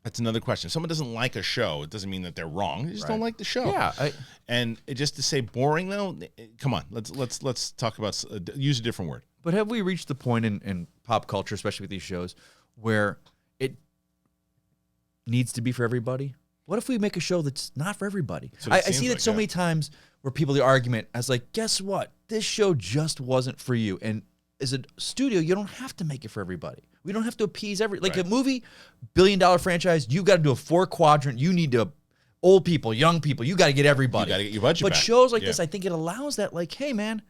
that's another question. If someone doesn't like a show, it doesn't mean that they're wrong. They just don't like the show. Yeah. And just to say boring, though, come on. Let's talk about use a different word. But have we reached the point in pop culture, especially with these shows, where it needs to be for everybody? What if we make a show that's not for everybody? I see that so many times where people, the argument, I was like, guess what? This show just wasn't for you. And as a studio, you don't have to make it for everybody. We don't have to appease like a movie, $1 billion franchise, you got to do a 4-quadrant. You need to, old people, young people, you got to get everybody. You got to get your budget But back. shows like this, I think it allows that, like, hey, man,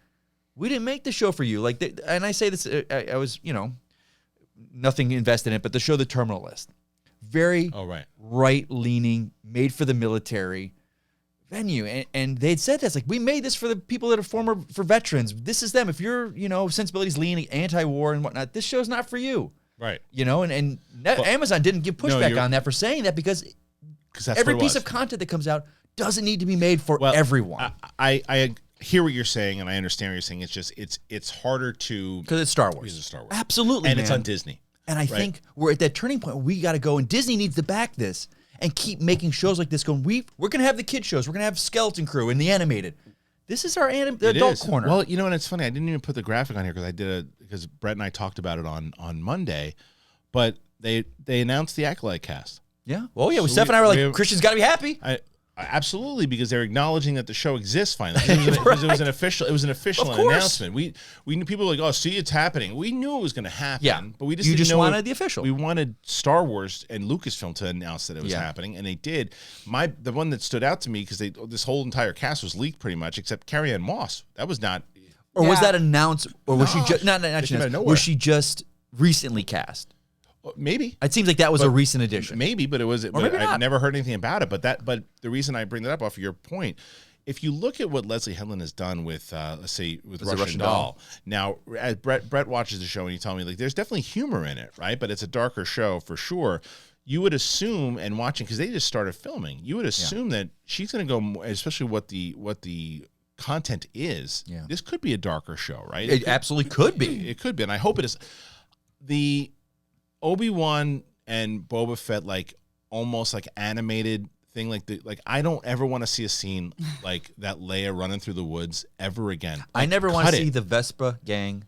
we didn't make the show for you. Like, and I say this, I was, nothing invested in it, but the show The Terminal List. Very right-leaning, made for the military venue. And they'd said this, like, we made this for the people that are for veterans. This is them. If your, sensibilities leaning anti-war and whatnot, this show's not for you. Right. And Amazon didn't give pushback on that for saying that because every piece of content that comes out doesn't need to be made for everyone. I hear what you're saying, and I understand what you're saying. It's just, it's harder to... Because it's Star Wars. Because it's Star Wars. Absolutely, And man. it's on Disney. And I think we're at that turning point where we got to go, and Disney needs to back this and keep making shows like this going, we're going to have the kid shows. We're going to have Skeleton Crew and the animated. This is our adult corner. Well, and it's funny. I didn't even put the graphic on here because Brett and I talked about it on Monday, but they announced the Acolyte cast. Yeah. Well, yeah. Steph and I were like, Kristian's got to be happy. Absolutely, because they're acknowledging that the show exists finally. It was an official announcement. We knew people were like, oh, see, it's happening. We knew it was going to happen, but we just didn't know wanted the official. We wanted Star Wars and Lucasfilm to announce that it was happening, and they did. The one that stood out to me because this whole entire cast was leaked pretty much, except Carrie-Anne Moss. That was not. Or was that announced? Or was she just not was she just recently cast? Maybe. It seems like that was a recent addition. Maybe, but it was. I never heard anything about it. But the reason I bring that up off of your point, if you look at what Leslie Headland has done with, let's say, with Russian Doll. Now, as Brett watches the show and he told me like, there's definitely humor in it, right? But it's a darker show for sure. you would assume, and watching, because they just started filming, you would assume that she's going to go more, especially what the content is. Yeah. This could be a darker show, right? It absolutely could be. It could be, and I hope it is. The Obi-Wan and Boba Fett, like almost like animated thing, like I don't ever want to see a scene like that Leia running through the woods ever again. Like, I never want to see the Vespa gang.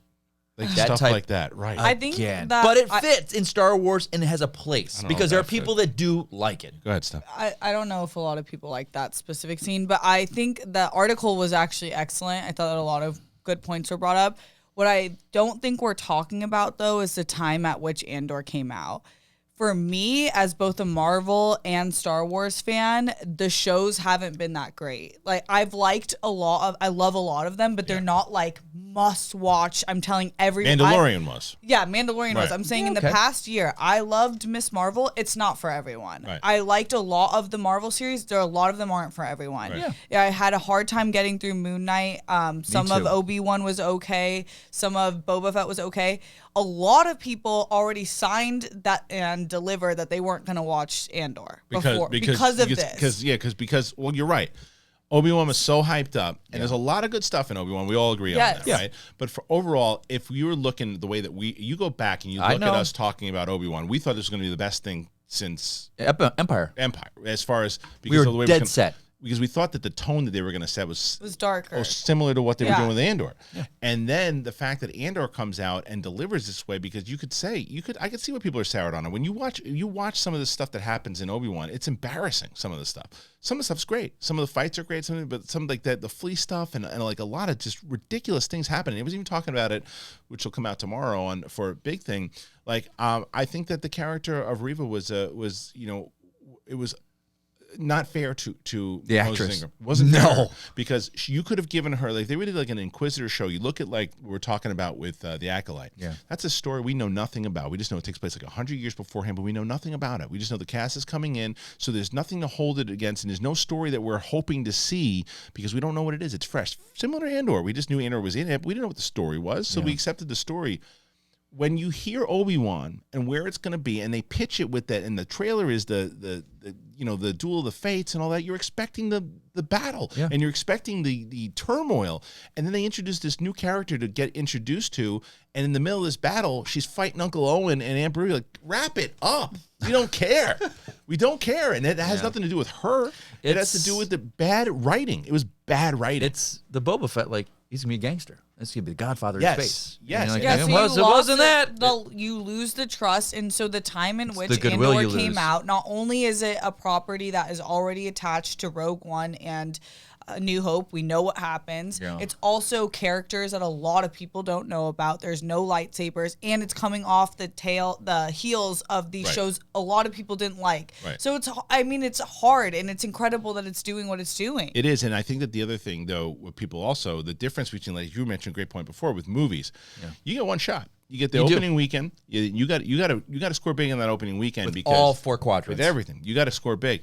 like that stuff type- like that, right? I think Again. that But it fits in Star Wars and it has a place know because if there are that fits. people that do like it. Go ahead, Steph. I don't know if a lot of people like that specific scene, but I think the article was actually excellent. I thought that a lot of good points were brought up. What I don't think we're talking about, though, is the time at which Andor came out. For me, as both a Marvel and Star Wars fan, the shows haven't been that great. Like, I love a lot of them, but they're not like must watch. I'm telling everyone. Mandalorian was. Yeah, Mandalorian was. Right. I'm saying in okay. the past year, I loved Miss Marvel. It's not for everyone. Right. I liked a lot of the Marvel series. A lot of them aren't for everyone. Right. Yeah, I had a hard time getting through Moon Knight. Some of too. Obi-Wan was okay. Some of Boba Fett was okay. A lot of people already signed that and delivered that they weren't going to watch Andor before because of this. Because well, you're right. Obi-Wan was so hyped up, and there's a lot of good stuff in Obi-Wan. We all agree on that, Yes. right? But for overall, if you were looking the way that you go back and you I look at know. us talking about Obi-Wan, we thought this was going to be the best thing since Empire. Empire, as far as We because were of the way dead set. because we thought that the tone that they were going to set was darker. similar to what they were Yeah. doing with Andor. And then the fact that Andor comes out and delivers this way, because I could see what people are soured on it. When you watch some of the stuff that happens in Obi-Wan, it's embarrassing, some of the stuff. Some of the stuff's great. Some of the fights are great, but some like that, the flea stuff and like a lot of just ridiculous things happening. It was even talking about it, which will come out tomorrow for a big thing. Like, I think that the character of Reva was it was not fair to The Moses actress. Ingram. Wasn't No. fair because you could have given her, like, they really did like an Inquisitor show. You look at like we're talking about with the Acolyte. Yeah. That's a story we know nothing about. We just know it takes place like 100 years beforehand, but we know nothing about it. We just know the cast is coming in, so there's nothing to hold it against, and there's no story that we're hoping to see because we don't know what it is. It's fresh. Similar to Andor. We just knew Andor was in it. But we didn't know what the story was, so we accepted the story. When you hear Obi-Wan and where it's going to be, and they pitch it with that, and the trailer is the duel of the fates and all that, you're expecting the battle, and you're expecting the turmoil, and then they introduce this new character to get introduced to, and in the middle of this battle, she's fighting Uncle Owen and Aunt Beru. Like, wrap it up. We don't care. We don't care, and it has nothing to do with her. It has to do with the bad writing. It was bad writing. It's the Boba Fett, like, he's going to be a gangster. It's going to be the Godfather Yes. in space. Yes. And you're like, Yeah, it so you wasn't lost that. you lose the trust, and so the time in the which goodwill Andor you came lose. out, not only is it a property that is already attached to Rogue One and A New Hope, we know what happens. Yeah. It's also characters that a lot of people don't know about. There's no lightsabers, and it's coming off the heels of these Right. shows a lot of people didn't like. Right. So it's hard, and it's incredible that it's doing what it's doing. It is, and I think that the other thing, though, with people also, the difference between, like you mentioned, a great point before with movies, you get one shot. You get the You do. opening weekend. You got to score big on that opening weekend With because all four quadrants. with everything, you got to score big.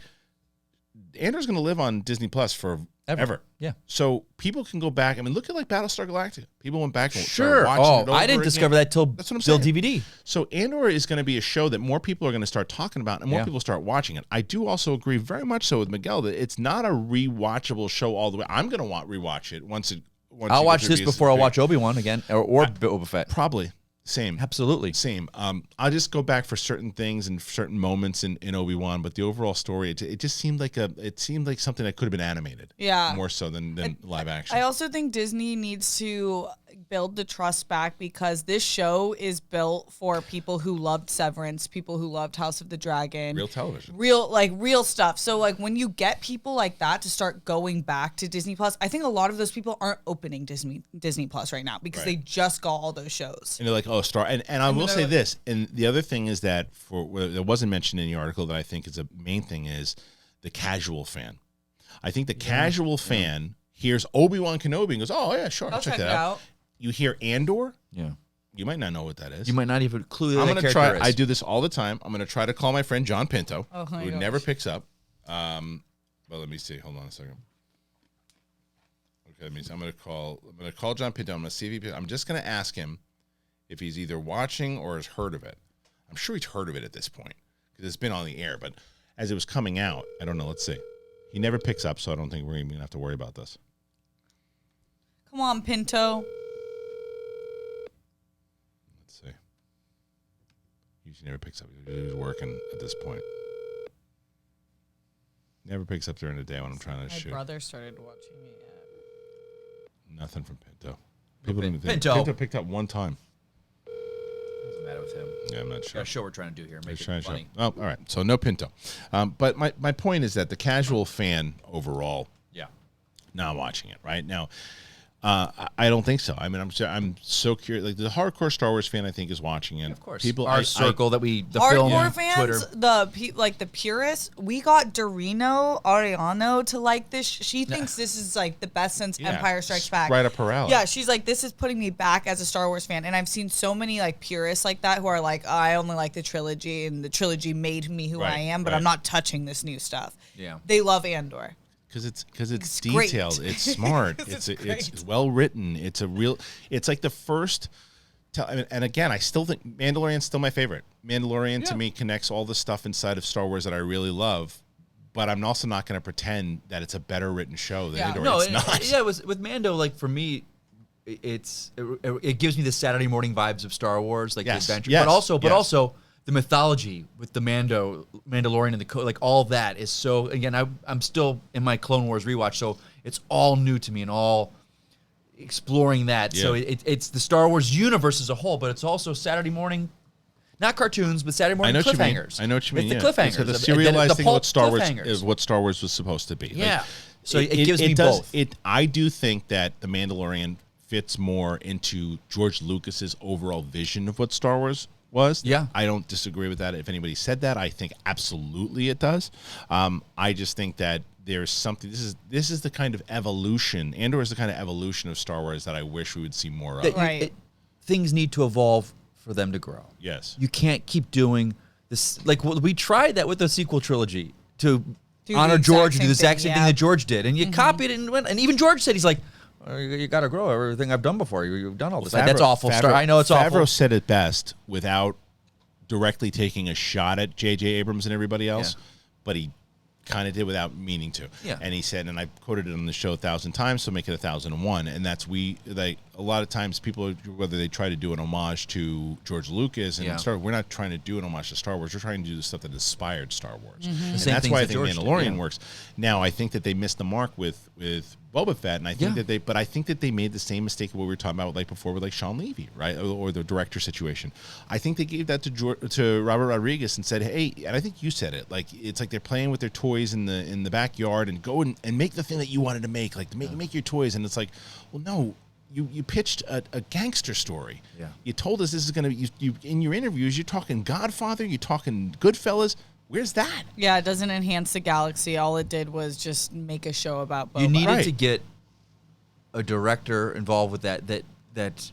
Andor's going to live on Disney Plus forever. Yeah. So people can go back. I mean, look at like Battlestar Galactica. People went back and Sure. started watching it over I didn't again. discover that till That's what I'm still saying. DVD. So Andor is going to be a show that more people are going to start talking about and more Yeah. people start watching it. I do also agree very much so with Miguel that it's not a rewatchable show all the way. I'm going to rewatch it once I'll you watch get this through before I'll BS3. watch Obi-Wan again or Boba Fett. Probably. Same. Absolutely. Same. I'll just go back for certain things and certain moments in Obi-Wan, but the overall story, it just seemed like something that could have been animated. Yeah. More so than live action. I also think Disney needs to build the trust back because this show is built for people who loved Severance, people who loved House of the Dragon. Real television. Real stuff. So like when you get people like that to start going back to Disney Plus, I think a lot of those people aren't opening Disney Plus right now because they just got all those shows. And they're like, oh, Star. And I will say this. And the other thing is that that wasn't mentioned in the article that I think is a main thing is the casual fan. I think the casual fan hears Obi-Wan Kenobi and goes, oh, yeah, sure. I'll check that out. You hear Andor. Yeah. You might not know what that is. You might not even clue that I'm going to character try. is. I do this all the time. I'm going to try to call my friend John Pinto, Oh, my who gosh. never picks up. Well, let me see. Hold on a second. Okay, that means I'm going to call John Pinto. I'm going to see if I'm just going to ask him if he's either watching or has heard of it. I'm sure he's heard of it at this point because it's been on the air. But as it was coming out, I don't know. Let's see. He never picks up, so I don't think we're even going to have to worry about this. Come on, Pinto. Let's see. He usually never picks up. He's working at this point. Never picks up during the day when I'm trying to shoot. My brother started watching it. Nothing from Pinto. Pinto picked up one time. Doesn't matter with him. Yeah, I'm not sure. Got a show we're trying to do here. Make Trying it to funny. show. Oh, all right. So no Pinto. But my point is that the casual fan overall, Yeah. not watching it right now. I don't think so. I mean, I'm so curious. Like the hardcore Star Wars fan, I think, is watching it. Of course. People, Our circle that the Hardcore film, fans, Twitter. the purists, we got Dorino Ariano to like this. She thinks this is like the best since Empire Strikes Back. Right up her alley. Yeah, she's like, this is putting me back as a Star Wars fan. And I've seen so many like purists like that who are like, I only like the trilogy and the trilogy made me who I am, but I'm not touching this new stuff. Yeah. They love Andor. Because it's great. detailed, it's smart, it's well written. It's like the first. And again, I still think Mandalorian's still my favorite. Mandalorian to me connects all the stuff inside of Star Wars that I really love. But I'm also not going to pretend that it's a better written show than Andor. It's not. Yeah, with Mando, like for me, it gives me the Saturday morning vibes of Star Wars, like the adventure. Yes. But also the mythology with the Mandalorian and the like all that is so. Again, I'm still in my Clone Wars rewatch, so it's all new to me and all exploring that. Yeah. So it's the Star Wars universe as a whole, but it's also Saturday morning, not cartoons, but Saturday morning cliffhangers. I know what you mean. It's the cliffhangers. So the serialized thing of what Star Wars cliffhangers. is what Star Wars was supposed to be. Yeah. Like, So it gives me both. I do think that the Mandalorian fits more into George Lucas's overall vision of what Star Wars was. Yeah. I don't disagree with that. If anybody said that, I think absolutely it does. I just think that there's something. This is the kind of evolution. Andor is the kind of evolution of Star Wars that I wish we would see more of. Right. Things need to evolve for them to grow. Yes. You can't keep doing this. Like we tried that with the sequel trilogy to Do honor the exact George, same do the exact thing, same thing yeah. that George did, and you copied it and went. And even George said, he's like, you got to grow everything I've done before. You've done all this. Like, that's awful. I know it's awful. Favreau said it best without directly taking a shot at J.J. Abrams and everybody else, but he kind of did without meaning to. Yeah. And he said, and I quoted it on the show 1,000 times, so make it 1,001. And that's a lot of times people, whether they try to do an homage to George Lucas and Star Wars, we're not trying to do an homage to Star Wars. We're trying to do the stuff that inspired Star Wars. And that's why I think Mandalorian works. Now, I think that they missed the mark with Boba Fett, and I think I think that they made the same mistake of what we were talking about like before with like Shawn Levy, right, or the director situation. I think they gave that to Robert Rodriguez and said, hey, and I think you said it, like it's like they're playing with their toys in the backyard and go and make the thing that you wanted to make, like to make your toys, and it's like, well, no. You pitched a gangster story. Yeah. You told us this is going to be, you in your interviews, you're talking Godfather, you're talking Goodfellas. Where's that? Yeah, it doesn't enhance the galaxy. All it did was just make a show about Boba. You needed to get a director involved with that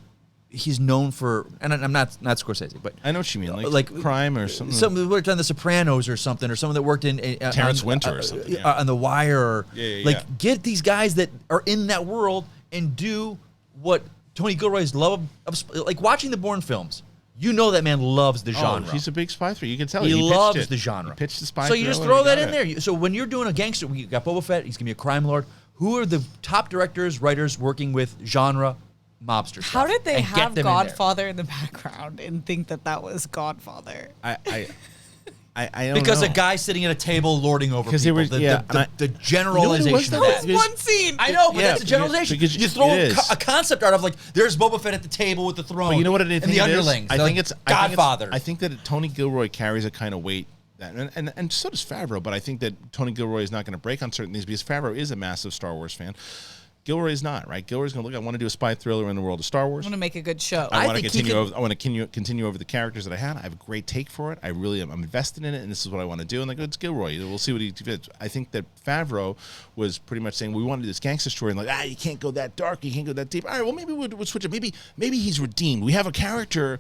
he's known for, and I'm not Scorsese, but I know what you mean, like crime or something. Someone that worked on The Sopranos or something, or someone that worked in Terrence Winter or something. On The Wire. Yeah. Get these guys that are in that world and do what Tony Gilroy's love of, like watching the Bourne films. You know that man loves the genre. He's a big spy thriller. You can tell he loves pitched it. the genre. He pitched the spy. So you just throw that in there. So when you're doing a gangster, you got Boba Fett. He's gonna be a crime lord. Who are the top directors, writers working with genre mobster stuff? How did they And get have them in there. Godfather in the background and think that was Godfather? I don't because know. a guy sitting at a table lording over people. They were, the generalization of That that. was one scene. I know, but Yeah, that's a generalization. because You throw it is. a concept out of like, there's Boba Fett at the table with the throne. But you know what I and think the it is? underlings. I think it's Godfather. I think that Tony Gilroy carries a kind of weight that, and so does Favreau. But I think that Tony Gilroy is not going to break on certain things because Favreau is a massive Star Wars fan. Gilroy is not, right? Gilroy's going to look. I want to do a spy thriller in the world of Star Wars. I want to make a good show. I want to think continue. I want to continue over the characters that I had. I have a great take for it. I really am. I'm invested in it, and this is what I want to do. And like, it's Gilroy. We'll see what he fits. I think that Favreau was pretty much saying we want to do this gangster story, and like, you can't go that dark, you can't go that deep. All right, well, maybe we'll switch it. Maybe he's redeemed. We have a character.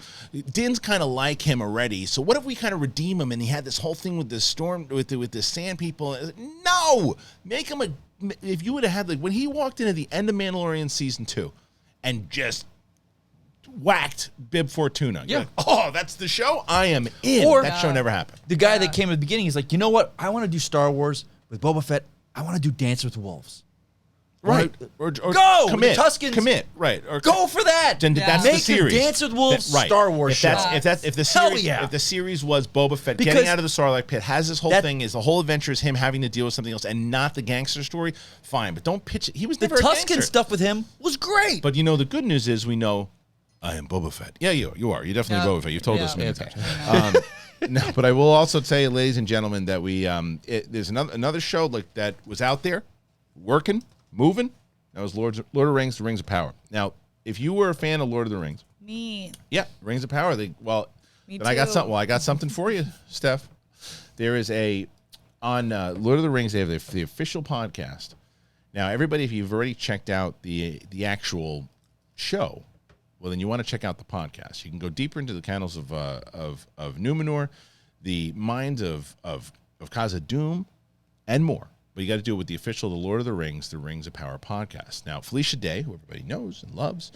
Din's kind of like him already. So what if we kind of redeem him? And he had this whole thing with the storm, with the sand people. No, make him a. If you would have had, like, when he walked in at the end of Mandalorian season 2 and just whacked Bib Fortuna. Yeah. Like, oh, that's the show? I am in. Or- that show never happened. The guy that came at the beginning, he's like, you know what? I want to do Star Wars with Boba Fett. I want to do Dance with Wolves. Right. Or Go! Commit. The Tuskens. Commit. Right. Or Go for that. Then that's the Make your series. Dance with Wolves Right. Star Wars if show. that's if the Hell series yeah. if the series was Boba Fett Because getting out of the Sarlacc pit, has this whole that- thing is the whole adventure is him having to deal with something else and not the gangster story. Fine, but don't pitch it. He was The never a Tusken gangster. stuff with him was great. But the good news is we know I am Boba Fett. Yeah, you are. You're definitely Yeah. Boba Fett. You've told Yeah. us many Okay. times. No, but I will also tell you, ladies and gentlemen, that there's another show like that was out there, working, moving. That was Lord of the Rings, The Rings of Power. Now, if you were a fan of Lord of the Rings, Me. yeah, Rings of Power. Me I got too. something. Well, I got something for you, Steph. There is on Lord of the Rings. They have the official podcast. Now, everybody, if you've already checked out the actual show, well, then you want to check out the podcast. You can go deeper into the kennels of Numenor, the minds of Khazad-dûm, and more. But you got to do it with the official The Lord of the Rings of Power podcast. Now, Felicia Day, who everybody knows and loves,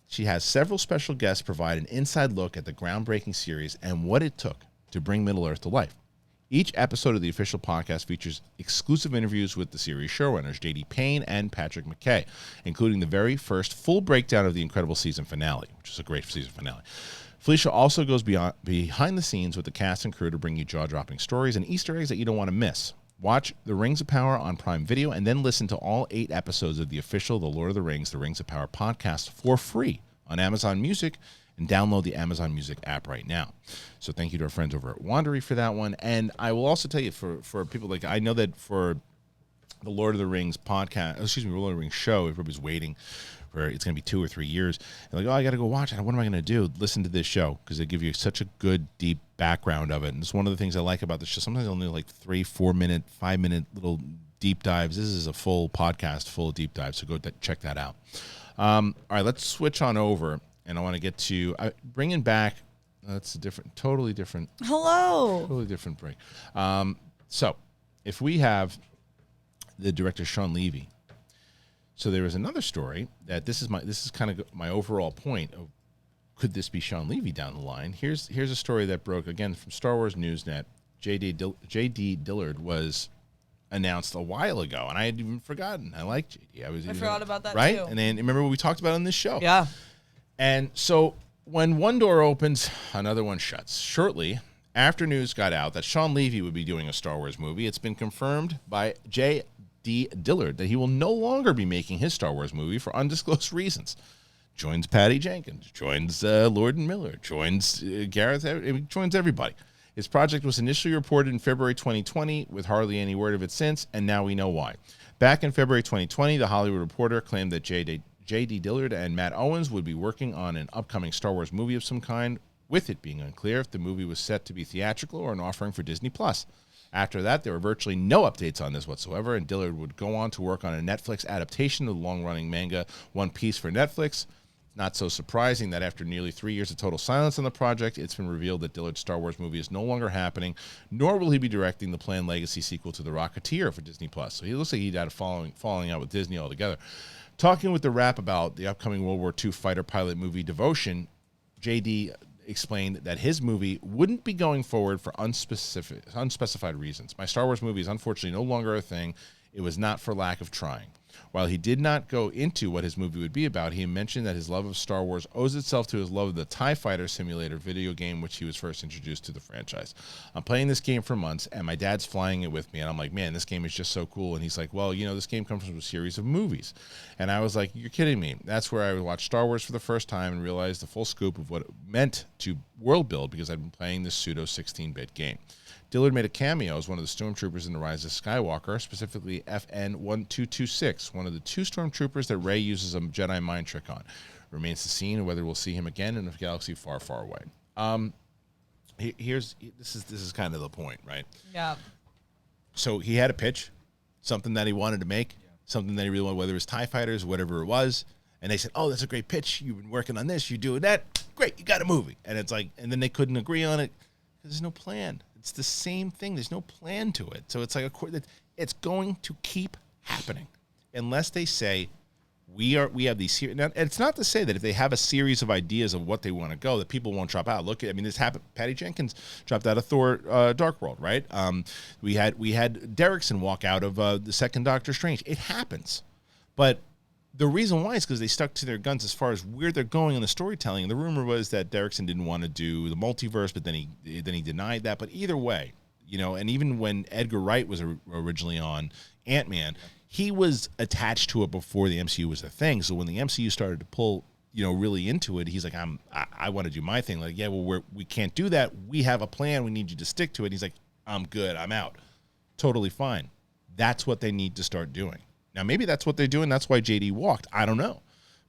she has several special guests provide an inside look at the groundbreaking series and what it took to bring Middle-earth to life. Each episode of the official podcast features exclusive interviews with the series showrunners, J.D. Payne and Patrick McKay, including the very first full breakdown of the incredible season finale, which is a great season finale. Felicia also goes behind the scenes with the cast and crew to bring you jaw-dropping stories and Easter eggs that you don't want to miss. Watch The Rings of Power on Prime Video and then listen to all 8 episodes of the official The Lord of the Rings of Power podcast for free on Amazon Music, and download the Amazon Music app right now. So thank you to our friends over at Wandery for that one. And I will also tell you for people like, I know that for the Lord of the Rings podcast, Lord of the Rings show, everybody's waiting for it's going to be 2 or 3 years. They're like, oh, I got to go watch it. What am I going to do? Listen to this show because they give you such a good, deep background of it. And it's one of the things I like about the show. Sometimes they'll do like 3, 4 minute, 5 minute little deep dives. This is a full podcast, full deep dive. So go check that out. All right, let's switch on over. And I want to get to bringing back. That's a totally different break. So if we have the director Shawn Levy. So there was another story that this is kind of my overall point of could this be Shawn Levy down the line? Here's a story that broke again from Star Wars Newsnet. J.D. Dillard was announced a while ago, and I had even forgotten. I like J.D. I forgot about that right? too. And then remember what we talked about on this show. Yeah. And so when one door opens, another one shuts. Shortly after news got out that Shawn Levy would be doing a Star Wars movie, it's been confirmed by J.D. Dillard that he will no longer be making his Star Wars movie for undisclosed reasons. Joins Patty Jenkins, joins Lord and Miller, joins Gareth, joins everybody. His project was initially reported in February 2020 with hardly any word of it since, and now we know why. Back in February 2020, The Hollywood Reporter claimed that J.D. Dillard and Matt Owens would be working on an upcoming Star Wars movie of some kind, with it being unclear if the movie was set to be theatrical or an offering for Disney+. After that, there were virtually no updates on this whatsoever, and Dillard would go on to work on a Netflix adaptation of the long-running manga One Piece for Netflix. Not so surprising that after nearly 3 years of total silence on the project, it's been revealed that Dillard's Star Wars movie is no longer happening, nor will he be directing the planned legacy sequel to The Rocketeer for Disney+. So he looks like he'd had a falling out with Disney altogether. Talking with The Wrap about the upcoming World War II fighter pilot movie Devotion, J.D. explained that his movie wouldn't be going forward for unspecified reasons. My Star Wars movie is unfortunately no longer a thing. It was not for lack of trying. While he did not go into what his movie would be about, he mentioned that his love of Star Wars owes itself to his love of the TIE Fighter Simulator video game, which he was first introduced to the franchise. I'm playing this game for months, and my dad's flying it with me, and I'm like, man, this game is just so cool. And he's like, well, this game comes from a series of movies. And I was like, you're kidding me. That's where I watched Star Wars for the first time and realized the full scope of what it meant to world build because I'd been playing this pseudo 16-bit game. Dillard made a cameo as one of the stormtroopers in The Rise of Skywalker, specifically FN-1226, one of the 2 stormtroopers that Rey uses a Jedi mind trick on. Remains to be seen whether we'll see him again in a galaxy far, far away. This is kind of the point, right? Yeah. So he had a pitch, something that he wanted to make, something that he really wanted, whether it was TIE Fighters, whatever it was. And they said, oh, that's a great pitch. You've been working on this. You're doing that. Great. You got a movie. And it's like, and then they couldn't agree on it because there's no plan. It's the same thing. There's no plan to it. So it's like it's going to keep happening unless they say, we have these series. Now, it's not to say that if they have a series of ideas of what they want to go, that people won't drop out. Look, I mean, this happened. Patty Jenkins dropped out of Thor: Dark World, right? We had Derrickson walk out of the second Doctor Strange. It happens, but the reason why is because they stuck to their guns as far as where they're going in the storytelling. The rumor was that Derrickson didn't want to do the multiverse, but then he denied that. But either way, and even when Edgar Wright was originally on Ant-Man, he was attached to it before the MCU was a thing. So when the MCU started to pull, really into it, he's like, I want to do my thing. Like, yeah, well, we can't do that. We have a plan. We need you to stick to it. He's like, I'm good. I'm out. Totally fine. That's what they need to start doing. Now, maybe that's what they're doing. That's why JD walked. I don't know.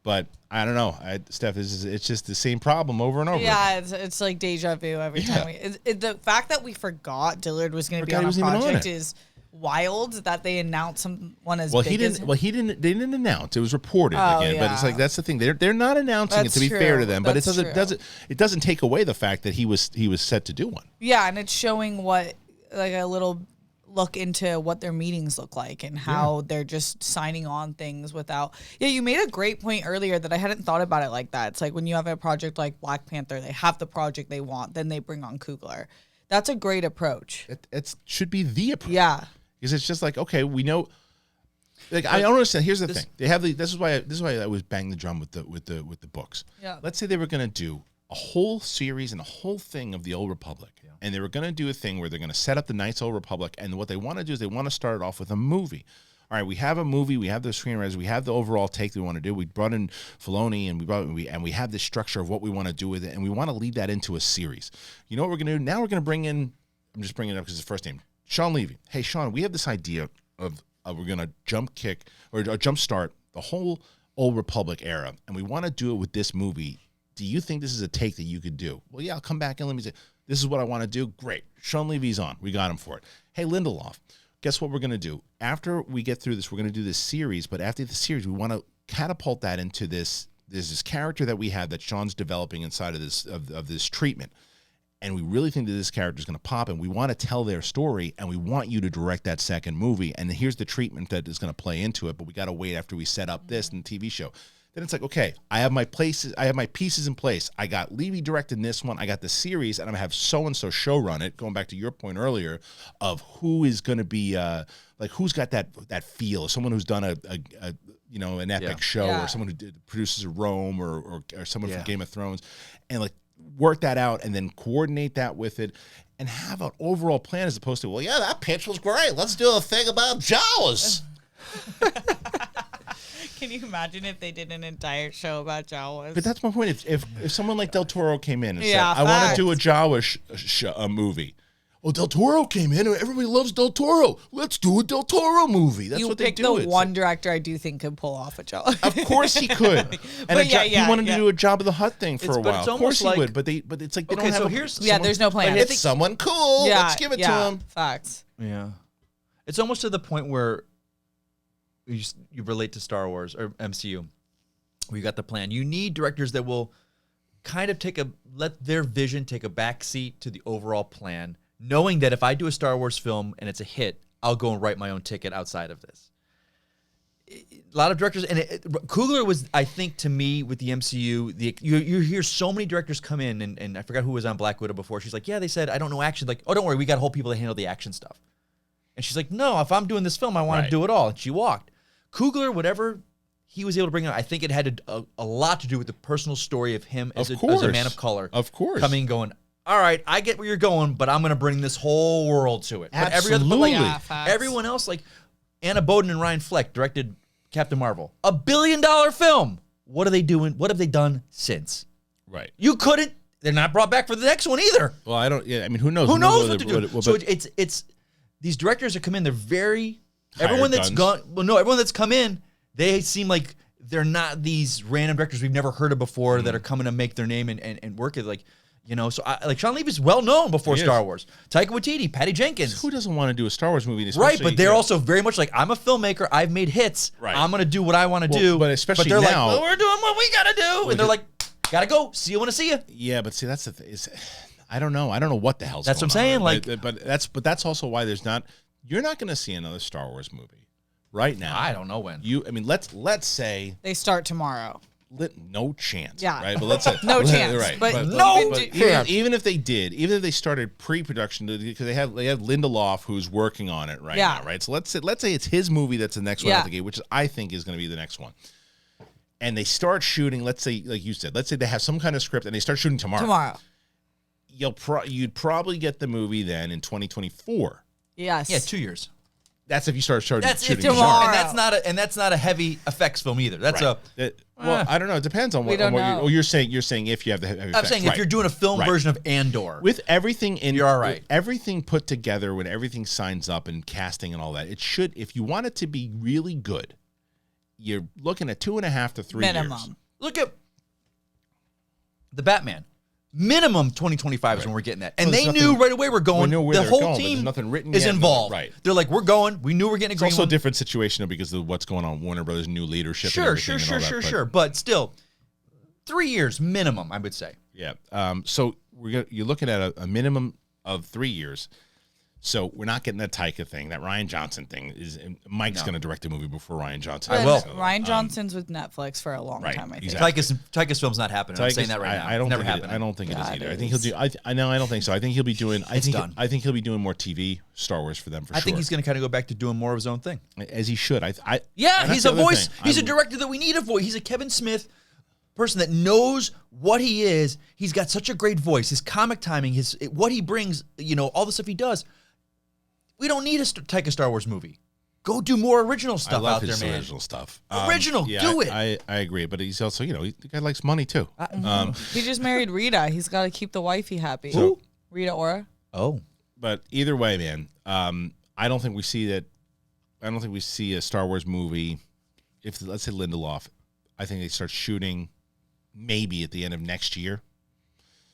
But I don't know. Steph, it's just the same problem over and over. Yeah, it's like deja vu every time. The fact that we forgot Dillard was going to be on a project is wild. That they announced someone as big as him. They didn't announce. It was reported again. Yeah. But it's like that's the thing. They're not announcing it to be fair to them. But it doesn't take away the fact that he was set to do one. Yeah, and it's showing what a little look into what their meetings look like and how they're just signing on things without. Yeah, you made a great point earlier that I hadn't thought about it like that. It's like when you have a project like Black Panther, they have the project they want, then they bring on Coogler. That's a great approach. It should be the approach. Yeah, because it's just like, okay, we know. Like, I don't understand. Here's the thing: they have this is why I always bang the drum with the books. Yeah. Let's say they were going to do a whole series and a whole thing of the Old Republic. Yeah. And they were going to do a thing where they're going to set up the Knights of the Old Republic. And what they want to do is they want to start it off with a movie. All right, we have a movie, we have the screenwriters, we have the overall take that we want to do. We brought in Filoni and we have this structure of what we want to do with it, and we want to lead that into a series. You know what we're going to do? Now we're going to bring in, I'm just bringing it up because it's the first name, Shawn Levy. Hey, Shawn, we have this idea of we're going to jump start the whole Old Republic era, and we want to do it with this movie. Do you think this is a take that you could do? Well, yeah, I'll come back and let me say, this is what I want to do. Great. Shawn Levy's on. We got him for it. Hey, Lindelof, guess what we're going to do? After we get through this, we're going to do this series, but after the series, we want to catapult that into this. There's this character that we have that Shawn's developing inside of this treatment. And we really think that this character is going to pop, and we want to tell their story, and we want you to direct that second movie. And here's the treatment that is going to play into it, but we got to wait after we set up this and the TV show. Then it's like, okay, I have my pieces in place. I got Levy directing this one. I got the series, and I'm gonna have so and so show run it. Going back to your point earlier, of who is gonna be who's got that feel. Someone who's done an epic show, or someone who produces a Rome, or someone from Game of Thrones, and like work that out, and then coordinate that with it, and have an overall plan as opposed to, well, yeah, that pitch was great. Let's do a thing about Jawas. Can you imagine if they did an entire show about Jawas? But that's my point. If someone like Del Toro came in and said, I want to do a Jawa movie. Well, Del Toro came in and everybody loves Del Toro. Let's do a Del Toro movie. That's what they do. You picked the one director I do think could pull off a Jawa. Of course he could. And he wanted to do a Jabba the Hutt thing for a while. Of course he would. But it's like they don't have there's no plan. It's someone cool. Let's give it to him. Facts. Yeah. It's almost to the point where you relate to Star Wars or MCU. We got the plan. You need directors that will kind of let their vision take a backseat to the overall plan, knowing that if I do a Star Wars film and it's a hit, I'll go and write my own ticket outside of this. A lot of directors, and Coogler was, I think, to me, with the MCU, you hear so many directors come in, and I forgot who was on Black Widow before. She's like, yeah, they said, I don't know action. Like, oh, don't worry, we got whole people that handle the action stuff. And she's like, no, if I'm doing this film, I want to do it all. And she walked. Coogler, whatever he was able to bring out, I think it had a lot to do with the personal story of him as a man of color. Of course. Coming and going, all right, I get where you're going, but I'm going to bring this whole world to it. Absolutely. But everyone else, like Anna Boden and Ryan Fleck directed Captain Marvel. $1 billion film. What are they doing? What have they done since? Right. You couldn't. They're not brought back for the next one either. Well, I don't. Yeah, I mean, who knows? Who knows what they're doing? So it's these directors that come in. They're very everyone that's gone. Well, no, everyone that's come in. They seem like they're not these random directors we've never heard of before that are coming to make their name and work it. Like, you know, so like Shawn Levy's well known before Star Wars. Taika Waititi, Patty Jenkins. Who doesn't want to do a Star Wars movie? Right, but they're also very much like, I'm a filmmaker. I've made hits. Right. I'm going to do what I want to do. But especially they're now, like, well, we're doing what we got to do. And they're like, got to go. See you when I see you. Yeah, but see, that's the thing. I don't know. I don't know what the hell's that's going what I'm saying. on. Like, but that's also why you're not going to see another Star Wars movie right now. I don't know when. I mean, let's say They start tomorrow. no chance. Yeah. Right. But let's say No chance. Right. But no even if they did, even if they started pre-production, because they have Lindelof who's working on it right now. Right. So let's say it's his movie that's the next one out the gate, which I think is going to be the next one. And they start shooting. Let's say, like you said, let's say they have some kind of script and they start shooting tomorrow. You'd probably get the movie then in 2024. Yes. Yeah, 2 years. That's if you start shooting tomorrow. And that's not a heavy effects film either. That's well, I don't know. It depends on what you're saying. You're saying if you have the heavy effects. I'm saying if you're doing a film version of Andor. With everything in, you're all right. With everything put together, when everything signs up and casting and all that, it should, if you want it to be really good, you're looking at 2.5 to 3 minimum. years. Look at the Batman. Minimum 2025 is when we're getting that. And they knew right away we're going. The whole team nothing written is yet, involved. Right. They're like, we're going. We knew we're getting a green It's also one. a different situation because of what's going on with Warner Brothers' new leadership. Sure. But still, 3 years minimum, I would say. Yeah. So you're looking at a minimum of 3 years. So we're not getting that Taika thing. That Rian Johnson thing is. Mike's going to direct a movie before Rian Johnson. I will. Ryan Johnson's with Netflix for a long time. I think. Exactly. Tyka's film's not happening. I'm saying that right now. I don't Never think happened. I don't think it is either. I think he'll do. I know. I don't think so. I think he'll be doing. I think he'll be doing more TV Star Wars for them. I think he's going to kind of go back to doing more of his own thing, as he should. He's a voice. He's a director that we need a voice. He's a Kevin Smith person that knows what he is. He's got such a great voice. His comic timing, what he brings. All the stuff he does. We don't need a Taika Star Wars movie. Go do more original stuff out there, man. Original stuff. Do it. I agree, but he's also, the guy likes money too. He just married Rita. He's got to keep the wifey happy. Who? Rita Ora. Oh, but either way, man, I don't think we see that. I don't think we see a Star Wars movie. If let's say Lindelof, I think they start shooting maybe at the end of next year.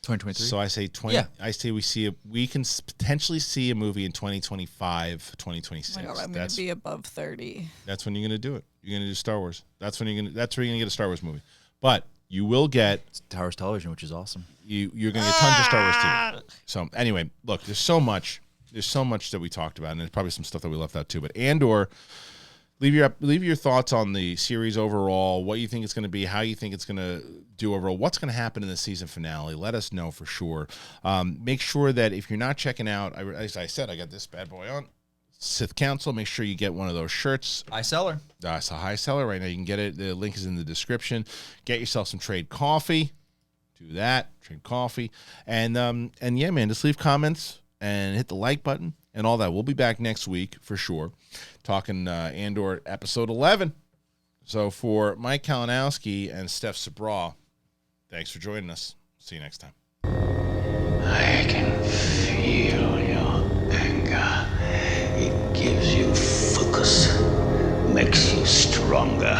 2023. So I say 20. Yeah. I say we can potentially see a movie in 2025, 2026. Oh my God, I'm going to be above 30. That's when you're going to do it. You're going to do Star Wars. That's where you're going to get a Star Wars movie. But you will get Star Wars television, which is awesome. You're going to get tons of Star Wars TV. So anyway, look, there's so much that we talked about, and there's probably some stuff that we left out too. But Andor. Leave your thoughts on the series overall, what you think it's going to be, how you think it's going to do overall, what's going to happen in the season finale. Let us know for sure. Make sure that if you're not checking out, as I said, I got this bad boy on, Sith Council. Make sure you get one of those shirts. High seller. It's a high seller right now. You can get it. The link is in the description. Get yourself some trade coffee. Do that. Trade coffee. And yeah, man, just leave comments and hit the like button and all that. We'll be back next week for sure, talking Andor episode 11. So for Mike Kalinowski and Steph Sabraw, thanks for joining us. See you next time. I can feel your anger. It gives you focus, makes you stronger.